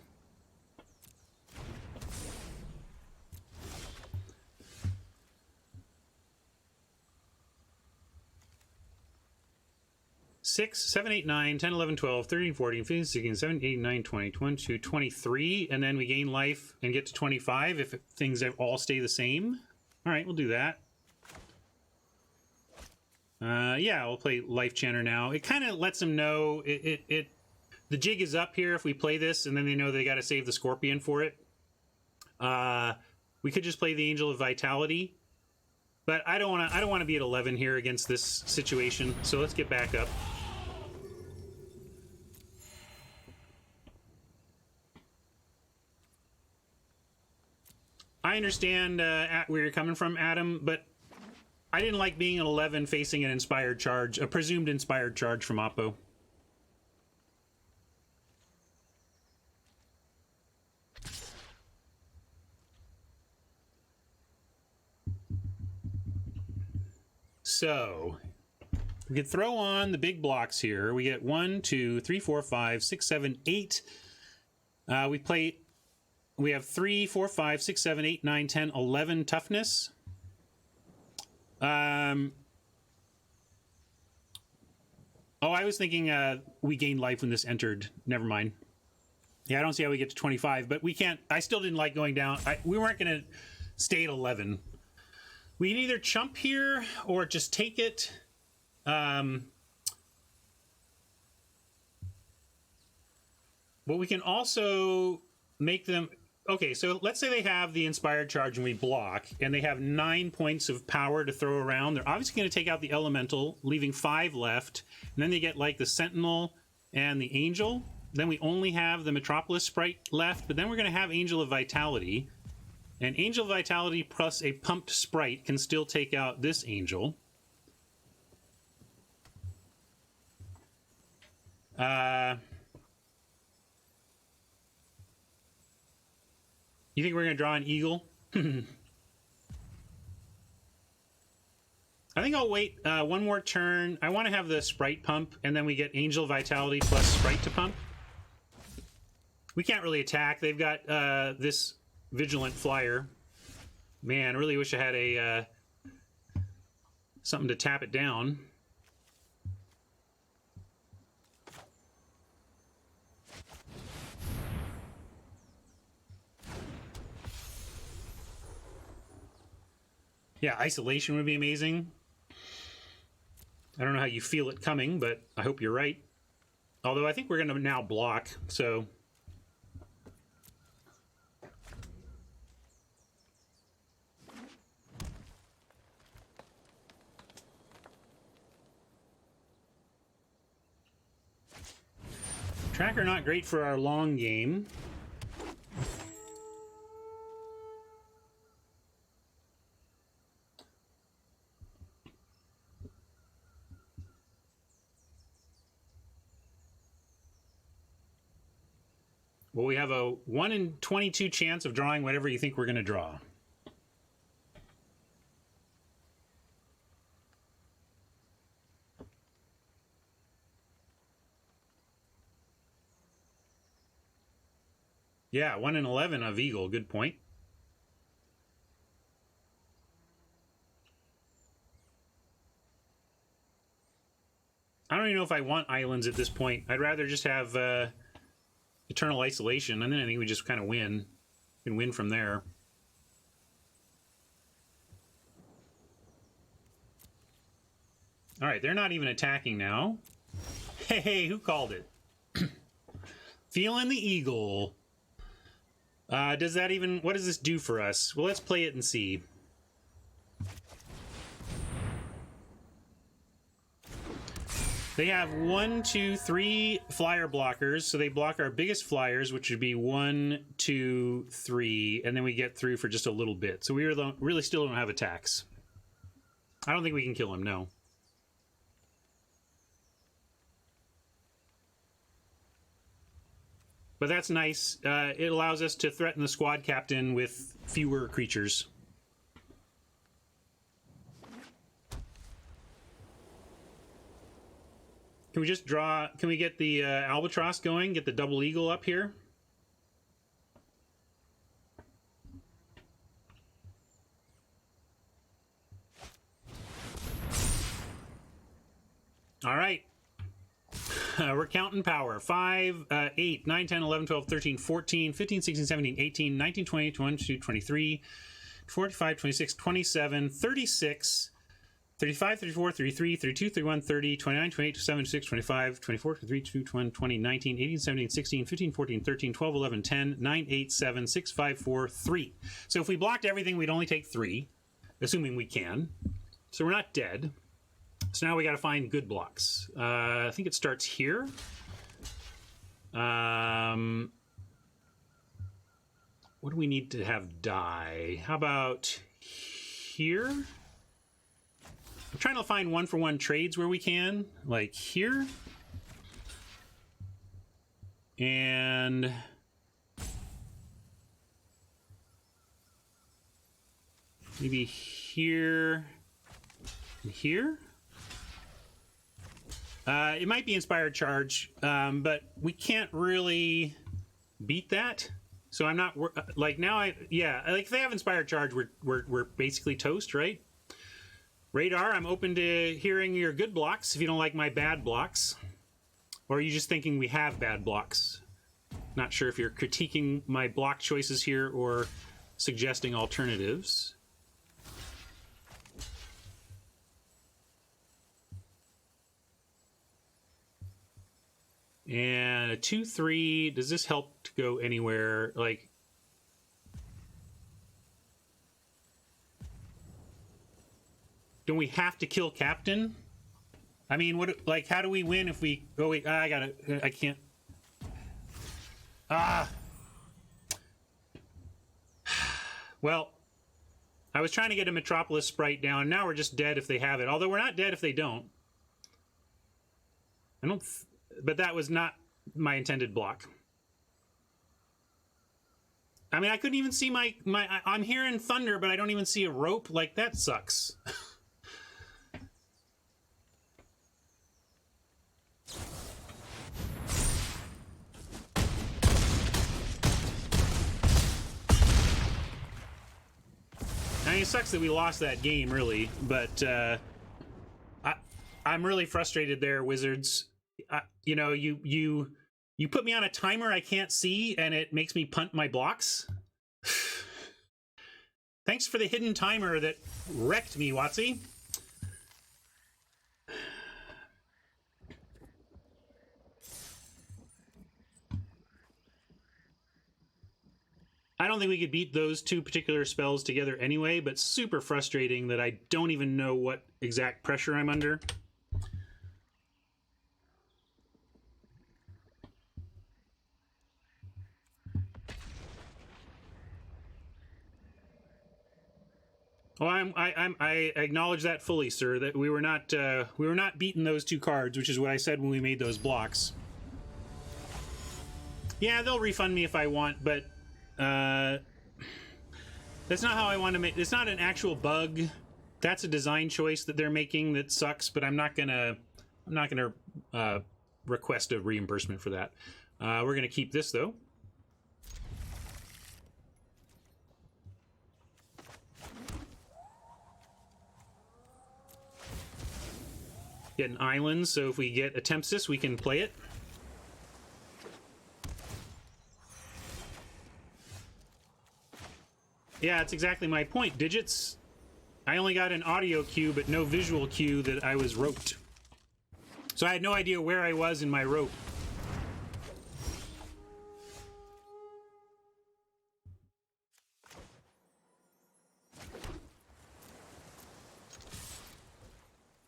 6, 7, 8, 9, 10, 11, 12, 13, 14, 15, 16, 17, 18, 19, 20, 22, 23, and then we gain life and get to 25 if things all stay the same. All right, we'll do that. Yeah, we'll play Life Chanter now. It kind of lets them know the jig is up here if we play this, and then they know they got to save the Scorpion for it. We could just play the Angel of Vitality, but I don't want to be at 11 here against this situation. So let's get back up. I understand where you're coming from, Adam, but I didn't like being at 11 facing an inspired charge, a presumed inspired charge from Oppo. So we could throw on the big blocks here. We get 1, 2, 3, 4, 5, 6, 7, 8. We have 3, 4, 5, 6, 7, 8, 9, 10, 11 toughness. Oh, I was thinking we gained life when this entered. Never mind. Yeah, I don't see how we get to 25, but we can't. I still didn't like going down. We weren't going to stay at 11. We can either chump here or just take it. But we can also make them... Okay, so let's say they have the Inspired Charge and we block, and they have 9 points of power to throw around. They're obviously going to take out the Elemental, leaving 5 left. And then they get, like, the Sentinel and the Angel. Then we only have the Metropolis Sprite left, but then we're going to have Angel of Vitality. And Angel of Vitality plus a pumped Sprite can still take out this Angel. You think we're going to draw an Eagle? I think I'll wait one more turn. I want to have the Sprite pump, and then we get Angel Vitality plus Sprite to pump. We can't really attack. They've got this Vigilant Flyer. Man, I really wish I had a something to tap it down. Yeah, Isolation would be amazing. I don't know how you feel it coming, but I hope you're right. Although I think we're going to now block, so... Tracker not great for our long game. Well, we have a 1 in 22 chance of drawing whatever you think we're going to draw. Yeah, 1 in 11 of Eagle. Good point. I don't even know if I want islands at this point. I'd rather just have Eternal Isolation, and then I think we just kind of win. We can win from there. All right, they're not even attacking now. Hey, who called it? Feeling the Eagle. Does that even... What does this do for us? Well, let's play it and see. They have 1, 2, 3 flyer blockers, so they block our biggest flyers, which would be 1, 2, 3, and then we get through for just a little bit. So we really still don't have attacks. I don't think we can kill him, no. But that's nice. It allows us to threaten the squad captain with fewer creatures. Can we just draw... Can we get the Albatross going? Get the double eagle up here? All right. We're counting power. 5, 8, 9, 10, 11, 12, 13, 14, 15, 16, 17, 18, 19, 20, 21, 22, 23, 45, 26, 27, 36, 35, 34, 33, 32, 31, 30, 29, 28, 27, 26, 25, 24, 23, 22, 21, 20, 19, 18, 17, 16, 15, 14, 13, 12, 11, 10, 9, 8, 7, 6, 5, 4, 3. So if we blocked everything, we'd only take 3, assuming we can. So we're not dead. So now we got to find good blocks. I think it starts here. What do we need to have die? How about here? I'm trying to find one-for-one trades where we can, like here. And maybe here and here. It might be Inspired Charge, but we can't really beat that. So I'm not like now. Like if they have Inspired Charge, we're basically toast, right? Radar, I'm open to hearing your good blocks if you don't like my bad blocks, or are you just thinking we have bad blocks? Not sure if you're critiquing my block choices here or suggesting alternatives. And a 2-3, does this help to go anywhere? Like, don't we have to kill Captain? I mean, what? Like, how do we win if we... Oh, wait, I can't... Well, I was trying to get a Metropolis sprite down. Now we're just dead if they have it. Although we're not dead if they don't. But that was not my intended block. I mean, I couldn't even see I'm hearing thunder, but I don't even see a rope. Like, that sucks. I mean, it sucks that we lost that game, really, but I'm really frustrated there, Wizards. You know, you put me on a timer I can't see, and it makes me punt my blocks. Thanks for the hidden timer that wrecked me, Watsy. I don't think we could beat those two particular spells together anyway, but super frustrating that I don't even know what exact pressure I'm under. Well, I acknowledge that fully, sir. That we were not beating those two cards, which is what I said when we made those blocks. Yeah, they'll refund me if I want, but that's not how I want to make. It's not an actual bug. That's a design choice that they're making that sucks. But I'm not gonna request a reimbursement for that. We're gonna keep this though. Get an island, so if we get a Tempest, we can play it. Yeah, that's exactly my point. Digits, I only got an audio cue, but no visual cue that I was roped. So I had no idea where I was in my rope.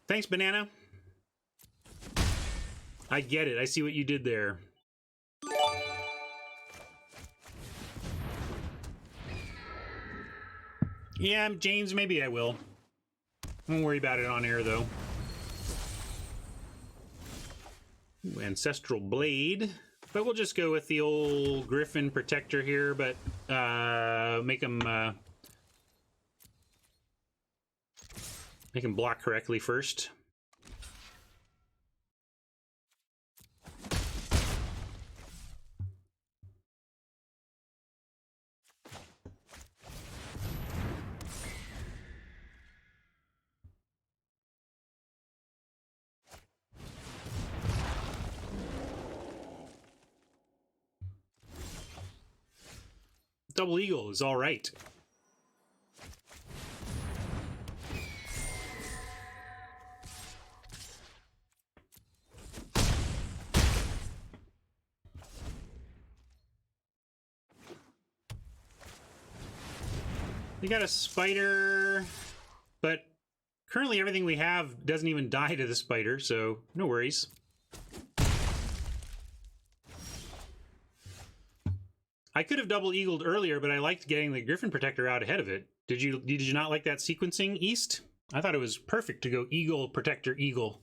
Thanks, Banana. I get it. I see what you did there. Yeah, James, maybe I will. Don't worry about it on air, though. Ooh, Ancestral Blade. But we'll just go with the old Griffin Protector here, but make him block correctly first. Double Eagle is all right. We got a spider, but currently everything we have doesn't even die to the spider, so no worries. I could have double eagled earlier, but I liked getting the Griffin Protector out ahead of it. Did you not like that sequencing, East? I thought it was perfect to go Eagle, Protector, Eagle.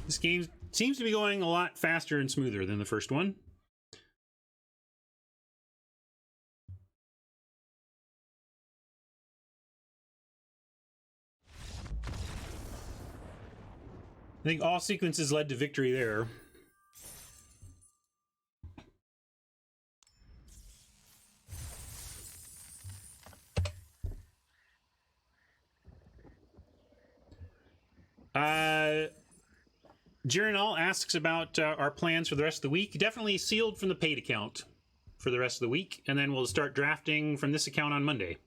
This game seems to be going a lot faster and smoother than the first one. I think all sequences led to victory there. Jirenal asks about our plans for the rest of the week. Definitely sealed from the paid account for the rest of the week, and then we'll start drafting from this account on Monday.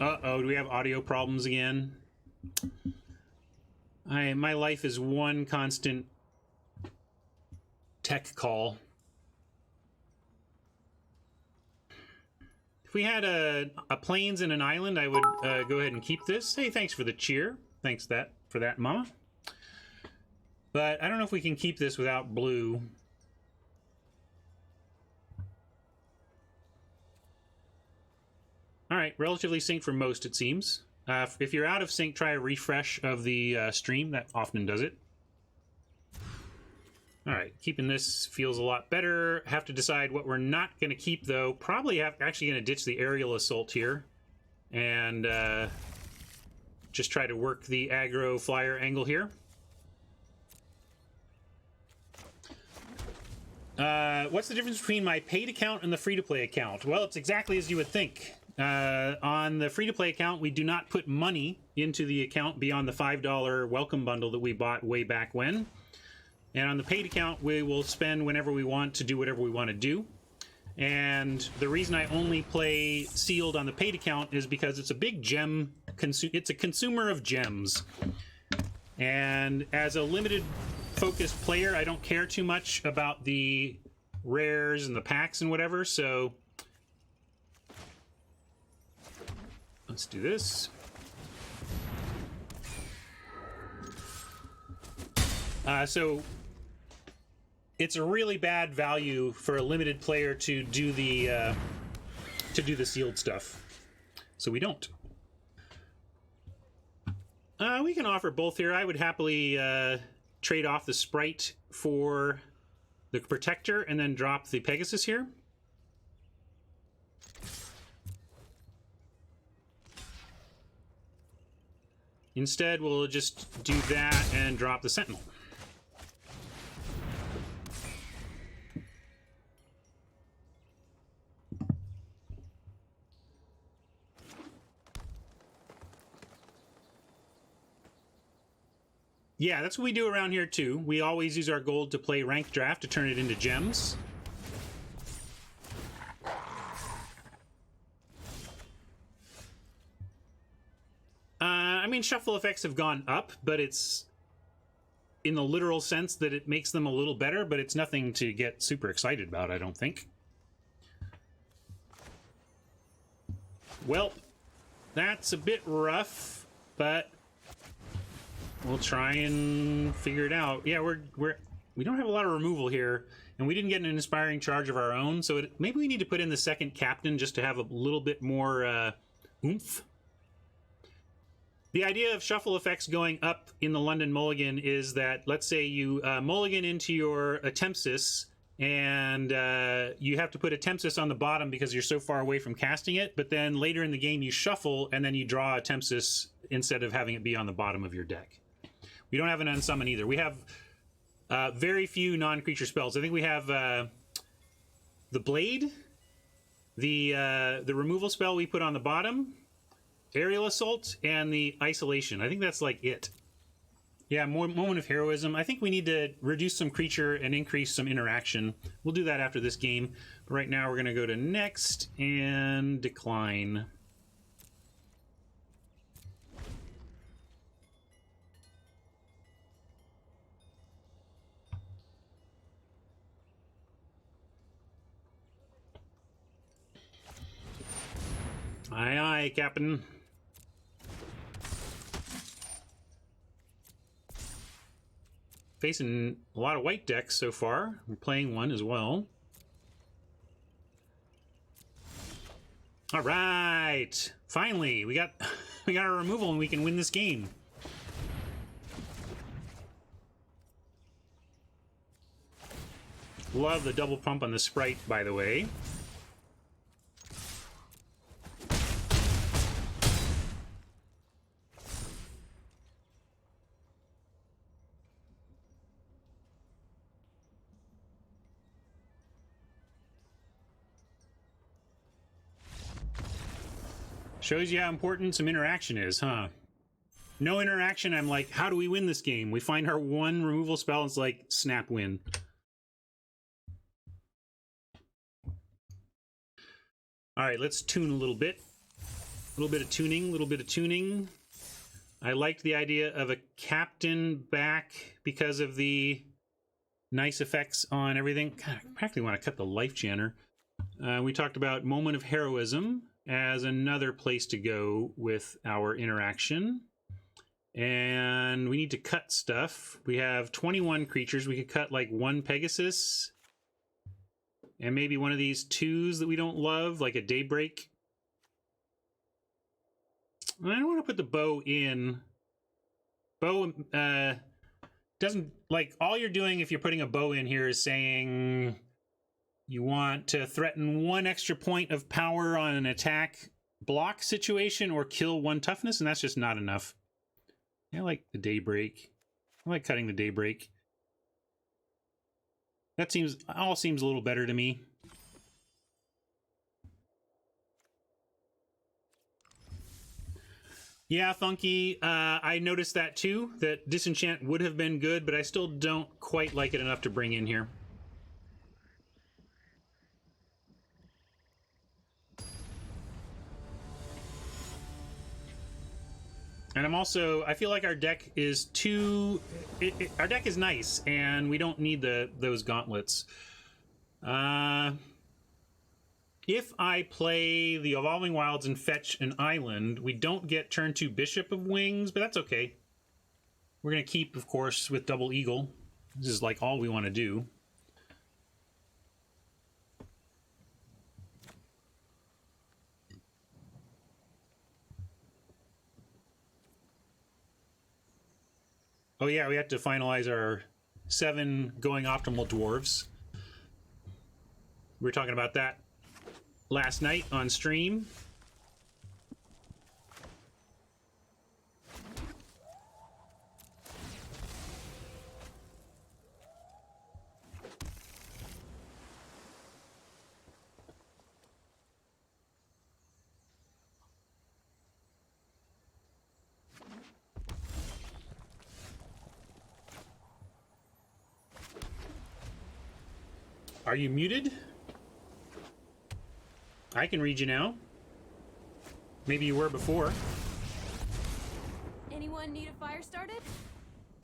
Uh-oh, do we have audio problems again? My life is one constant tech call. If we had a plains and an island, I would go ahead and keep this. Hey, thanks for the cheer. Thanks for that, Mama. But I don't know if we can keep this without blue. All right, relatively sync for most, it seems. If you're out of sync, try a refresh of the stream. That often does it. All right, keeping this feels a lot better. Have to decide what we're not going to keep, though. Probably actually going to ditch the aerial assault here. And just try to work the aggro flyer angle here. What's the difference between my paid account and the free-to-play account? Well, it's exactly as you would think. On the free-to-play account, we do not put money into the account beyond the $5 welcome bundle that we bought way back when. And on the paid account, we will spend whenever we want to do whatever we want to do. And the reason I only play sealed on the paid account is because it's a big gem, it's a consumer of gems. And as a limited focused player, I don't care too much about the rares and the packs and whatever, so let's do this. So it's a really bad value for a limited player to do the sealed stuff, so we don't. We can offer both here. I would happily trade off the Sprite for the Protector and then drop the Pegasus here. Instead, we'll just do that and drop the Sentinel. Yeah, that's what we do around here too. We always use our gold to play ranked draft to turn it into gems. I mean, shuffle effects have gone up, but it's in the literal sense that it makes them a little better, but it's nothing to get super excited about, I don't think. Well, that's a bit rough, but we'll try and figure it out. Yeah, we don't have a lot of removal here, and we didn't get an inspiring charge of our own, so maybe we need to put in the second captain just to have a little bit more oomph. The idea of shuffle effects going up in the London Mulligan is that, let's say you mulligan into your Attempsis, and you have to put Attempsis on the bottom because you're so far away from casting it, but then later in the game you shuffle, and then you draw Attempsis instead of having it be on the bottom of your deck. We don't have an unsummon either. We have very few non-creature spells. I think we have the Blade, the removal spell we put on the bottom, Aerial Assault, and the Isolation. I think that's like it. Yeah, more Moment of Heroism. I think we need to reduce some creature and increase some interaction. We'll do that after this game. But right now we're going to go to Next and Decline. Aye, aye, Captain. Facing a lot of white decks so far. We're playing one as well. All right, finally we got our removal and we can win this game. Love the double pump on the sprite, by the way. Shows you how important some interaction is, huh? No interaction, I'm like, how do we win this game? We find our one removal spell, it's like, snap win. All right, let's tune a little bit. A little bit of tuning. I liked the idea of a captain back because of the nice effects on everything. God, I practically want to cut the life chanter. We talked about Moment of Heroism as another place to go with our interaction. And we need to cut stuff. We have 21 creatures. We could cut like one Pegasus. And maybe one of these twos that we don't love, like a Daybreak. I don't want to put the bow in. Bow doesn't, like, all you're doing if you're putting a bow in here is saying you want to threaten one extra point of power on an attack block situation or kill one toughness, and that's just not enough. I like the Daybreak. I like cutting the Daybreak. That all seems a little better to me. Yeah, Funky, I noticed that too, that Disenchant would have been good, but I still don't quite like it enough to bring in here. And I feel like our deck is our deck is nice, and we don't need those gauntlets. If I play the Evolving Wilds and fetch an island, we don't get turn 2 Bishop of Wings, but that's okay. We're going to keep, of course, with Double Eagle. This is like all we want to do. Oh yeah, we have to finalize our 7 going optimal dwarves. We were talking about that last night on stream. Are you muted? I can read you now. Maybe you were before. Anyone need a fire started?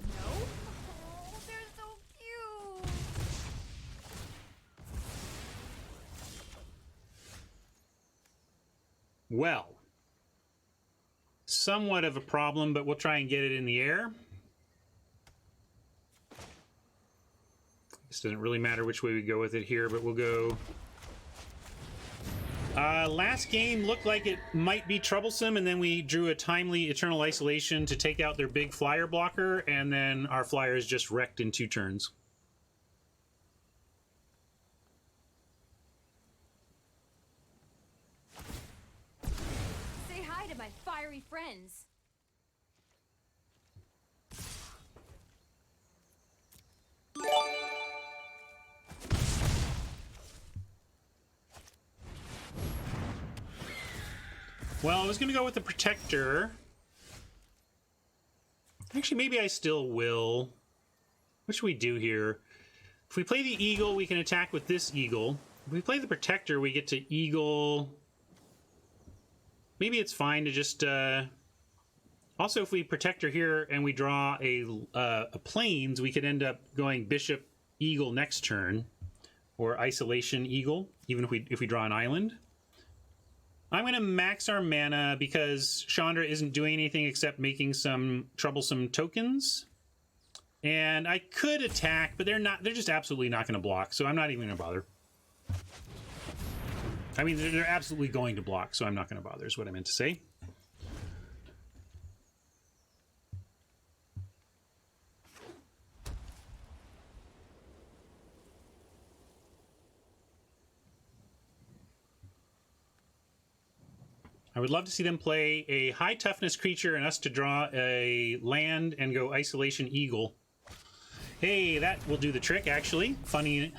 No? Oh, they're so cute! Well, somewhat of a problem, but we'll try and get it in the air. This doesn't really matter which way we go with it here, but we'll go Last game looked like it might be troublesome, and then we drew a timely Eternal Isolation to take out their big flyer blocker, and then our flyers just wrecked in 2 turns. Say hi to my fiery friends. Well, I was going to go with the Protector. Actually, maybe I still will. What should we do here? If we play the Eagle, we can attack with this Eagle. If we play the Protector, we get to Eagle. Maybe it's fine to just... Also, if we Protector here and we draw a Plains, we could end up going Bishop Eagle next turn. Or Isolation Eagle, even if we draw an island. I'm going to max our mana because Chandra isn't doing anything except making some troublesome tokens. And I could attack, but they're just absolutely not going to block, so I'm not even going to bother. I mean, they're absolutely going to block, so I'm not going to bother is what I meant to say. I would love to see them play a high toughness creature and us to draw a land and go Isolation Eagle. Hey, that will do the trick, actually. Funny,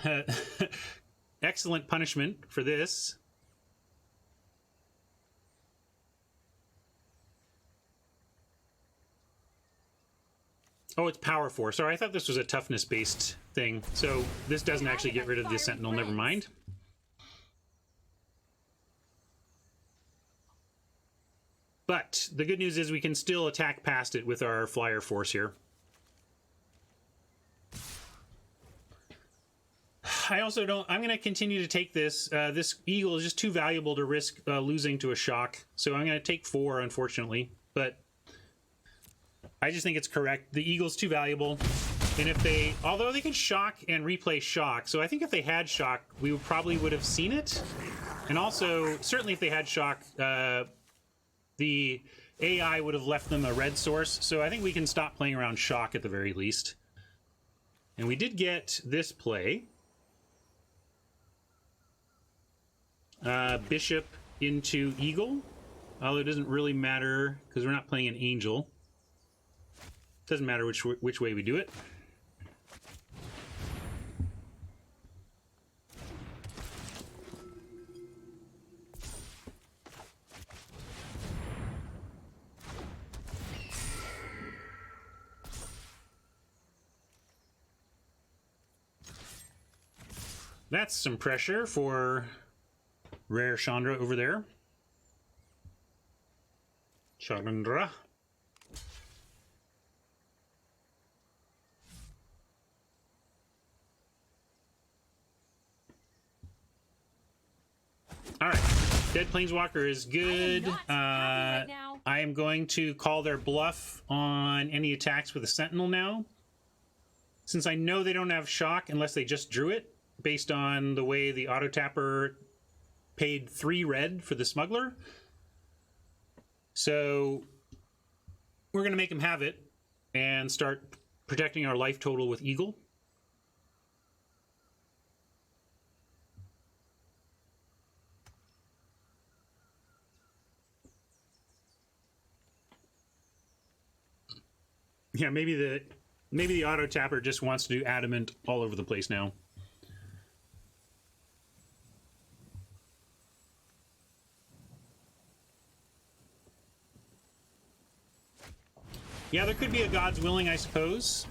excellent punishment for this. Oh, it's Power 4. Sorry, I thought this was a toughness-based thing. So this doesn't actually get rid of the Sentinel, never mind. But the good news is we can still attack past it with our flyer force here. I also don't... I'm going to continue to take this. This Eagle is just too valuable to risk losing to a shock. So I'm going to take 4, unfortunately. But I just think it's correct. The Eagle's too valuable. And if they... Although they can shock and replay shock. So I think if they had shock, we probably would have seen it. And also, certainly if they had shock... the AI would have left them a red source, so I think we can stop playing around shock at the very least. And we did get this play. Bishop into Eagle, although it doesn't really matter because we're not playing an Angel. Doesn't matter which way we do it. That's some pressure for Rare Chandra over there. Chandra. All right. Dead Planeswalker is good. Right now. I am going to call their bluff on any attacks with a Sentinel now. Since I know they don't have shock unless they just drew it, based on the way the auto tapper paid 3 red for the smuggler. So we're going to make him have it and start protecting our life total with Eagle. Yeah, maybe the auto tapper just wants to do adamant all over the place now. Yeah, there could be a God's willing, I suppose.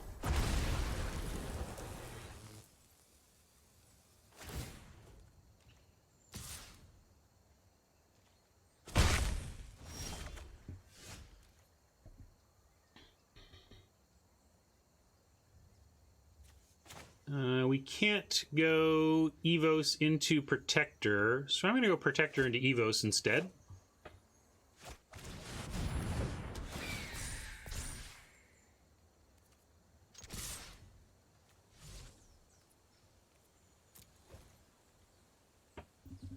We can't go Evos into Protector, so I'm going to go Protector into Evos instead.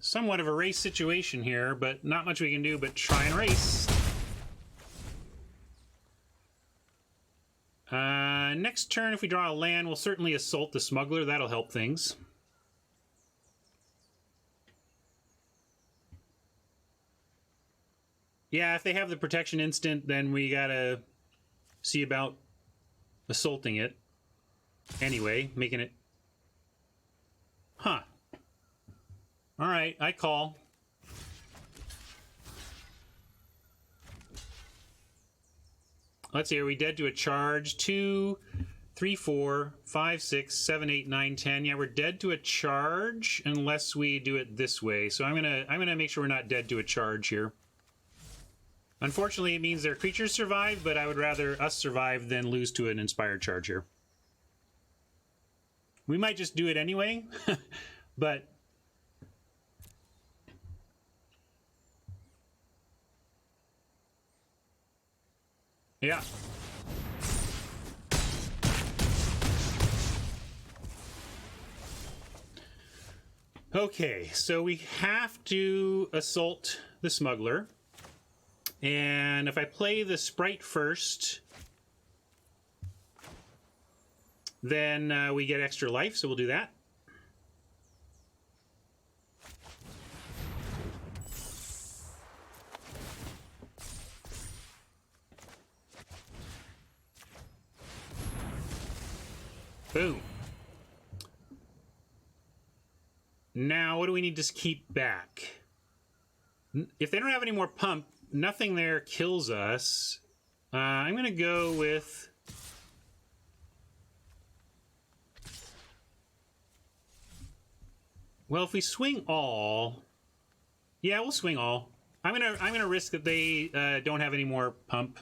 somewhat of a race situation here, but not much we can do but try and race. Next turn, if we draw a land, we'll certainly assault the smuggler. That'll help things. Yeah, if they have the protection instant, then we gotta see about assaulting it. Anyway, making it... Huh. Alright, I call. Let's see, are we dead to a charge? 2, 3, 4, 5, 6, 7, 8, 9, 10. Yeah, we're dead to a charge unless we do it this way. So I'm gonna make sure we're not dead to a charge here. Unfortunately, it means their creatures survive, but I would rather us survive than lose to an inspired charge here. We might just do it anyway, but... Yeah. Okay, so we have to assault the smuggler. And if I play the sprite first, then we get extra life, so we'll do that. Boom. Now, what do we need to keep back? If they don't have any more pump, nothing there kills us. I'm going to go with... Well, if we swing all... Yeah, we'll swing all. I'm gonna risk that they don't have any more pump.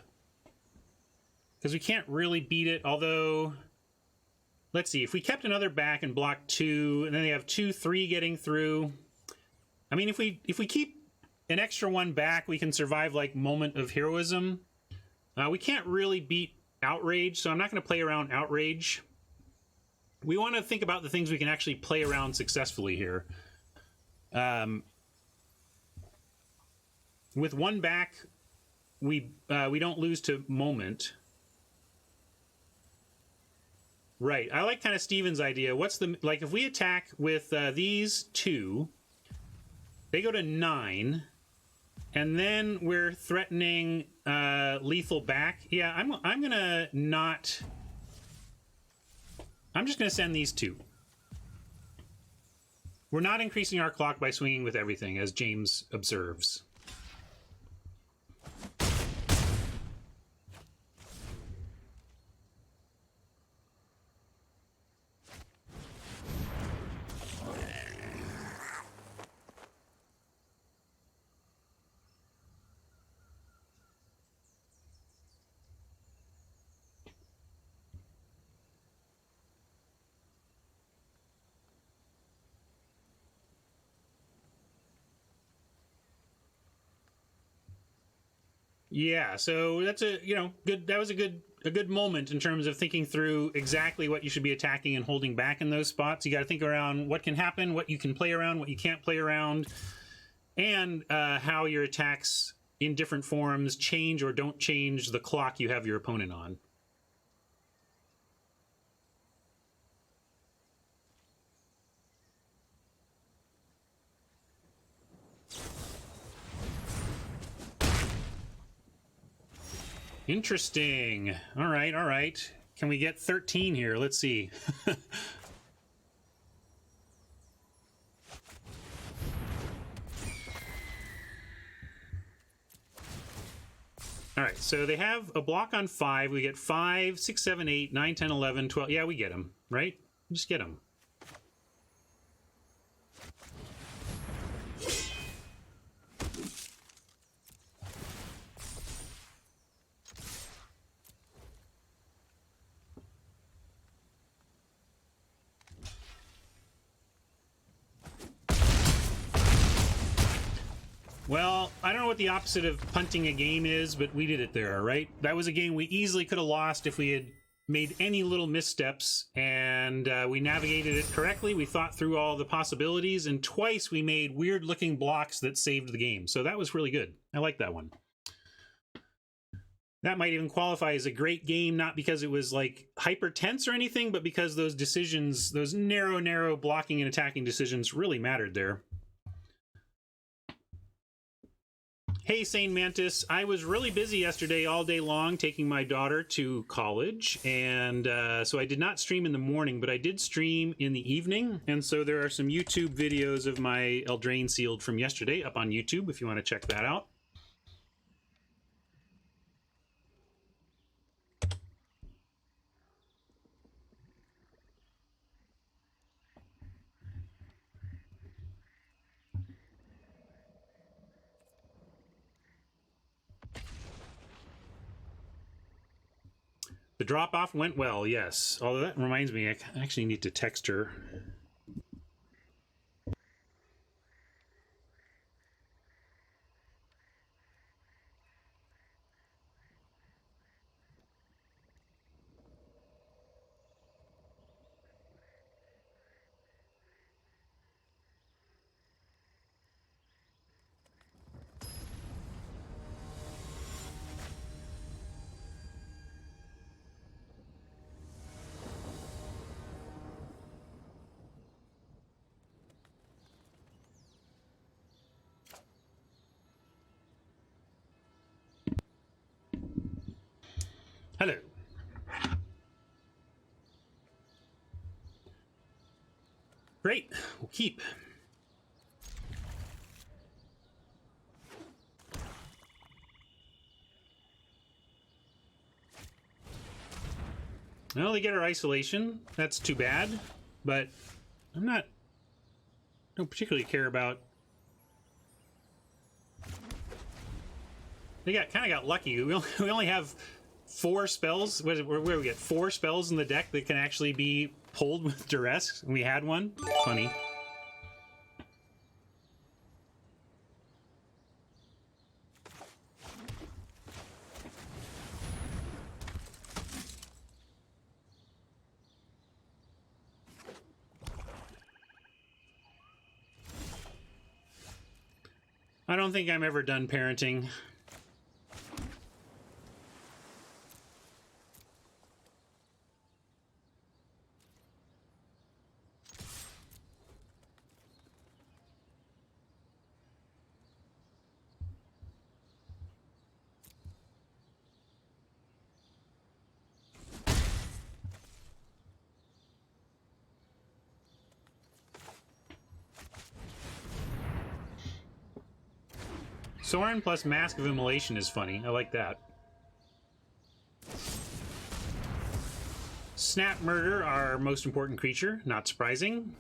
Because we can't really beat it, although... Let's see, if we kept another back and blocked 2, and then they have 2, 3 getting through. I mean, if we keep an extra one back, we can survive like Moment of Heroism. We can't really beat Outrage, so I'm not going to play around Outrage. We want to think about the things we can actually play around successfully here. With one back, we don't lose to Moment. Right, I like kind of Steven's idea. What's the, like, if we attack with these 2, they go to 9, and then we're threatening lethal back. Yeah, I'm gonna not. I'm just gonna send these 2. We're not increasing our clock by swinging with everything, as James observes. Yeah, so that's a, you know, good. That was a good moment in terms of thinking through exactly what you should be attacking and holding back in those spots. You got to think around what can happen, what you can play around, what you can't play around, and how your attacks in different forms change or don't change the clock you have your opponent on. Interesting. All right, all right. Can we get 13 here? Let's see. All right, so they have a block on 5. We get 5, 6, 7, 8, 9, 10, 11, 12. Yeah, we get them, right? Just get them. Well, I don't know what the opposite of punting a game is, but we did it there, right? That was a game we easily could have lost if we had made any little missteps, and we navigated it correctly. We thought through all the possibilities, and twice we made weird looking blocks that saved the game. So that was really good. I like that one. That might even qualify as a great game, not because it was like hyper tense or anything, but because those decisions, those narrow blocking and attacking decisions really mattered there. Hey, Sane Mantis. I was really busy yesterday all day long taking my daughter to college, and so I did not stream in the morning, but I did stream in the evening, and so there are some YouTube videos of my Eldraine Sealed from yesterday up on YouTube if you want to check that out. The drop-off went well, yes. Although that reminds me, I actually need to text her. Hello. Great, we'll keep. Well, they get our isolation. That's too bad, but don't particularly care about. They kind of got lucky. We only have 4 spells. Where we get 4 spells in the deck that can actually be pulled with duress. And we had one. Funny. I don't think I'm ever done parenting. Soren plus Mask of Immolation is funny. I like that. Snap Murder, our most important creature. Not surprising.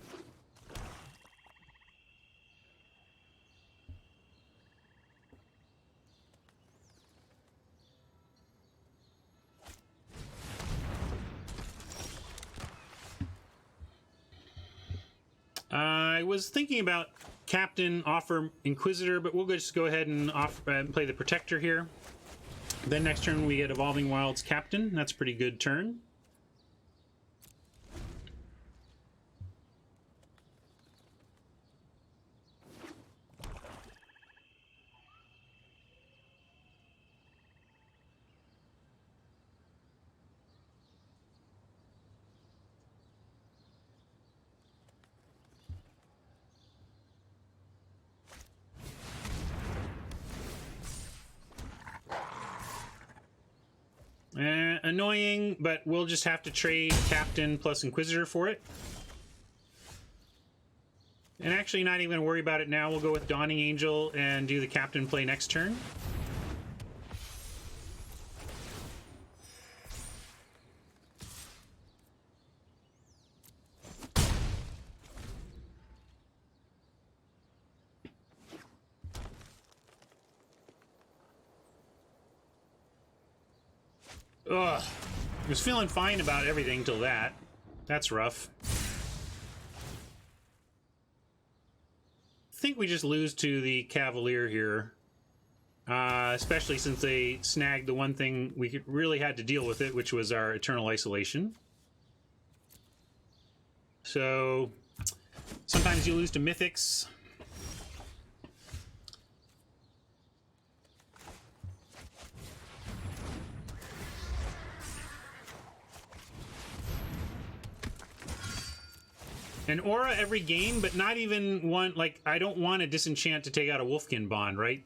I was thinking about Captain, offer Inquisitor, but we'll just go ahead and play the Protector here. Then next turn we get Evolving Wilds Captain. That's a pretty good turn. Annoying, but we'll just have to trade Captain plus Inquisitor for it. And actually not even worry about it now. We'll go with Dawning Angel and do the Captain play next turn. Ugh. I was feeling fine about everything till that. That's rough. I think we just lose to the Cavalier here. Especially since they snagged the one thing we really had to deal with it, which was our Eternal Isolation. So sometimes you lose to Mythics. An aura every game, but not even one, like, I don't want a disenchant to take out a Wolfkin Bond, right?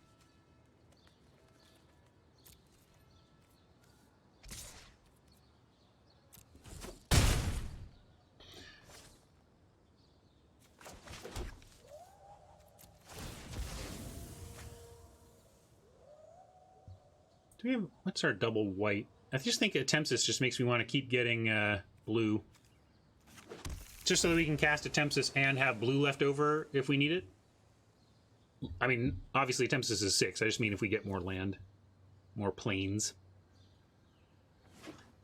Do we have, what's our double white? I just think a Tempest just makes me want to keep getting blue. Just so that we can cast a Tempest and have blue left over if we need it. I mean, obviously Tempest is 6. I just mean if we get more land. More plains.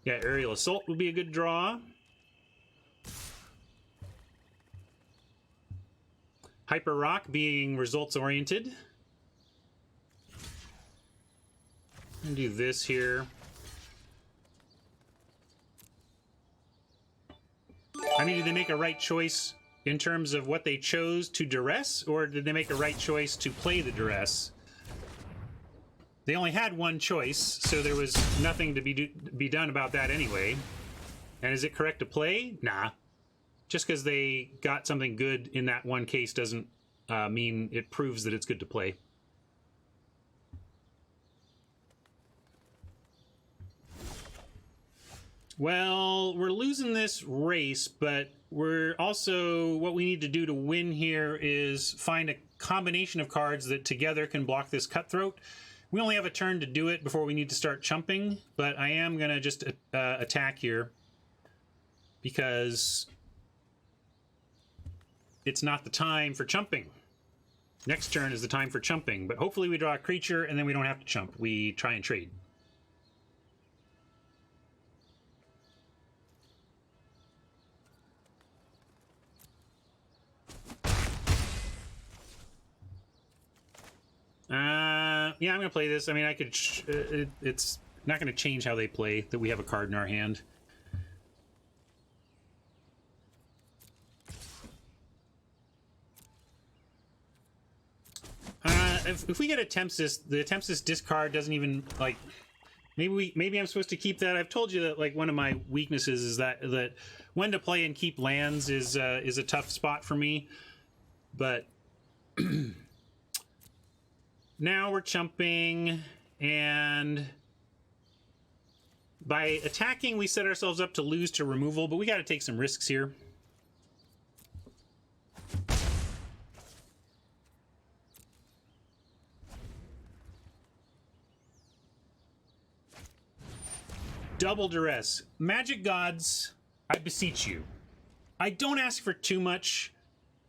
Yeah, Aerial Assault would be a good draw. Hyper Rock being results oriented. And do this here. I mean, did they make a right choice in terms of what they chose to duress, or did they make a right choice to play the duress? They only had one choice, so there was nothing to be done about that anyway. And is it correct to play? Nah. Just because they got something good in that one case doesn't mean it proves that it's good to play. Well, we're losing this race, but we're also, what we need to do to win here is find a combination of cards that together can block this Cutthroat. We only have a turn to do it before we need to start chumping, but I am going to just attack here because it's not the time for chumping. Next turn is the time for chumping, but hopefully we draw a creature and then we don't have to chump. We try and trade. Yeah, I'm going to play this. I mean, I could... it's not going to change how they play, that we have a card in our hand. If we get a Tempest, the Tempest discard doesn't even, like... Maybe I'm supposed to keep that. I've told you that, like, one of my weaknesses is that when to play and keep lands is a tough spot for me. But... Now we're chumping, and by attacking, we set ourselves up to lose to removal, but we got to take some risks here. Double duress. Magic gods, I beseech you. I don't ask for too much.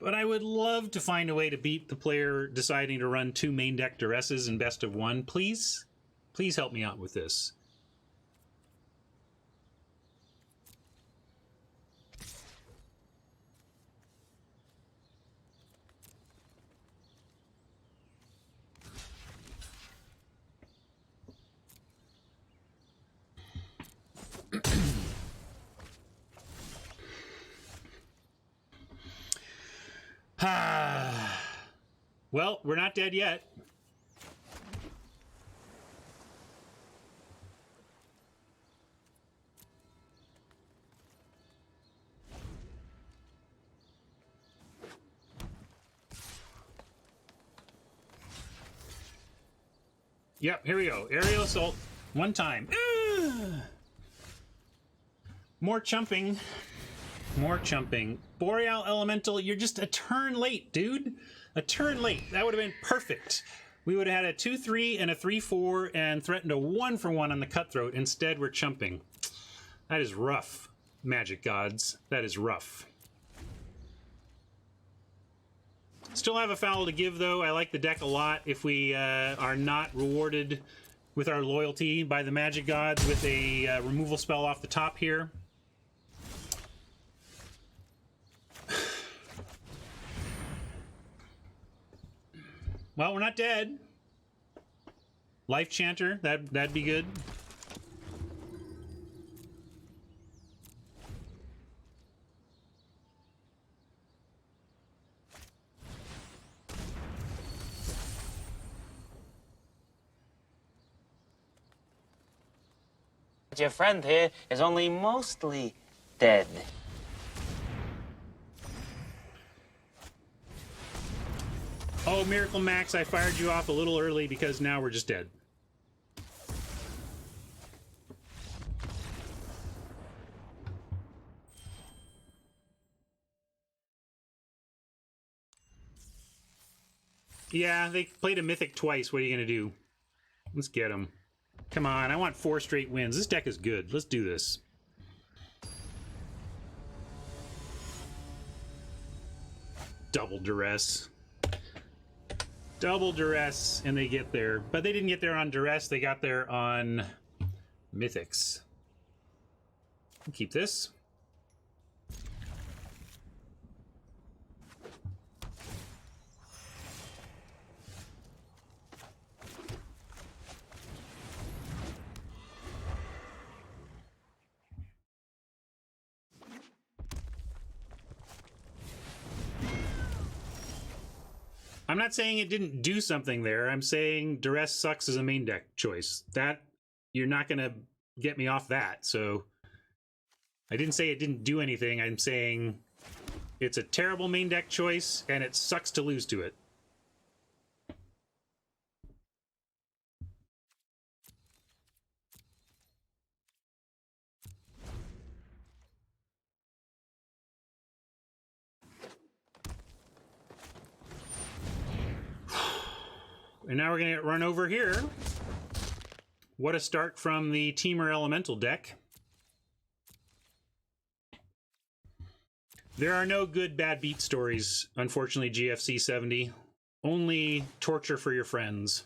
But I would love to find a way to beat the player deciding to run 2 main deck duresses in best of 1. Please? Please help me out with this. Well, we're not dead yet. Yep, here we go. Aerial Assault. One time. More chumping. More chumping. Boreal Elemental, you're just a turn late, dude. A turn late. That would have been perfect. We would have had a 2-3 and a 3-4 and threatened a 1-for-1 on the Cutthroat. Instead, we're chumping. That is rough, Magic Gods. That is rough. Still have a foul to give, though. I like the deck a lot. If we are not rewarded with our loyalty by the Magic Gods with a removal spell off the top here. Well, we're not dead. Life Chanter, that'd be good. Your friend here is only mostly dead. Oh, Miracle Max, I fired you off a little early because now we're just dead. Yeah, they played a Mythic twice. What are you going to do? Let's get them. Come on, I want 4 straight wins. This deck is good. Let's do this. Double Duress. Double Duress, and they get there. But they didn't get there on Duress. They got there on Mythics. Keep this. I'm not saying it didn't do something there. I'm saying Duress sucks as a main deck choice. That, you're not going to get me off that. So I didn't say it didn't do anything. I'm saying it's a terrible main deck choice and it sucks to lose to it. And now we're going to get run over here. What a start from the Teamer Elemental deck. There are no good bad beat stories, unfortunately, GFC 70. Only torture for your friends.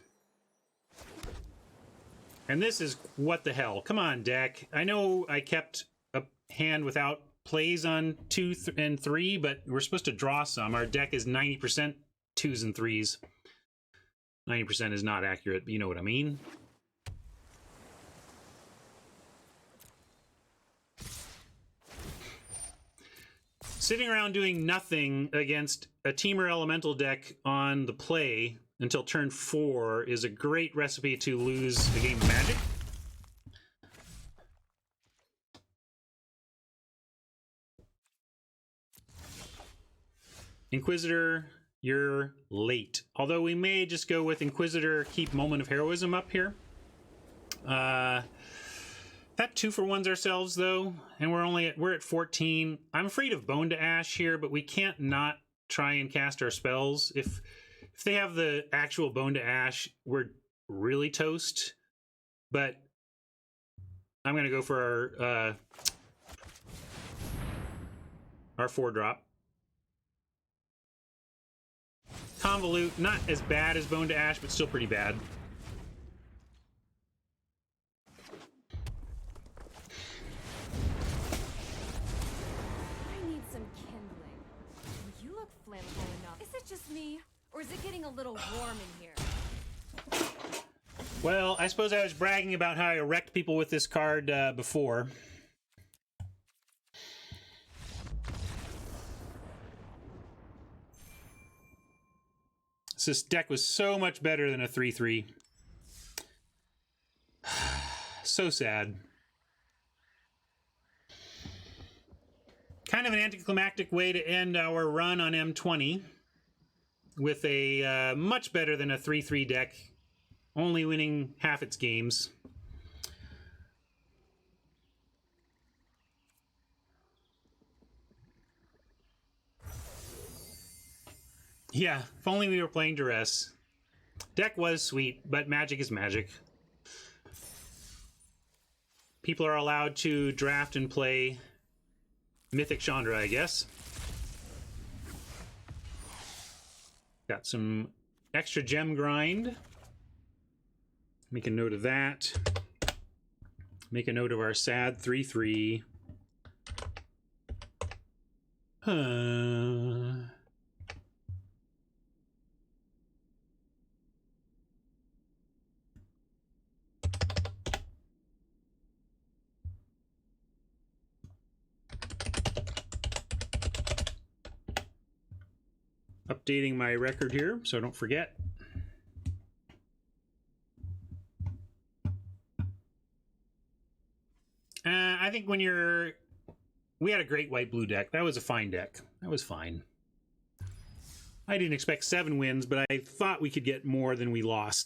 And this is what the hell. Come on, deck. I know I kept a hand without plays on 2 and 3, but we're supposed to draw some. Our deck is 90% 2s and 3s. 90% is not accurate, but you know what I mean. Sitting around doing nothing against a Teamer Elemental deck on the play until turn 4 is a great recipe to lose a game of Magic. Inquisitor, you're late. Although we may just go with Inquisitor, keep Moment of Heroism up here. That 2-for-1s ourselves though, and we're at 14. I'm afraid of Bone to Ash here, but we can't not try and cast our spells. If they have the actual Bone to Ash, we're really toast. But I'm gonna go for our 4-drop. Convolute, not as bad as Bone to Ash, but still pretty bad. I need some kindling. You look flammable enough. Is it just me? Or is it getting a little warm in here? Well, I suppose I was bragging about how I wrecked people with this card before. This deck was so much better than a 3-3. So sad. Kind of an anticlimactic way to end our run on M20 with a much better than a 3-3 deck, only winning half its games. Yeah, if only we were playing Duress. Deck was sweet, but Magic is Magic. People are allowed to draft and play Mythic Chandra, I guess. Got some extra gem grind. Make a note of that. Make a note of our sad 3-3. Updating my record here, so don't forget. I think when you're... We had a great white-blue deck. That was a fine deck. That was fine. I didn't expect 7 wins, but I thought we could get more than we lost.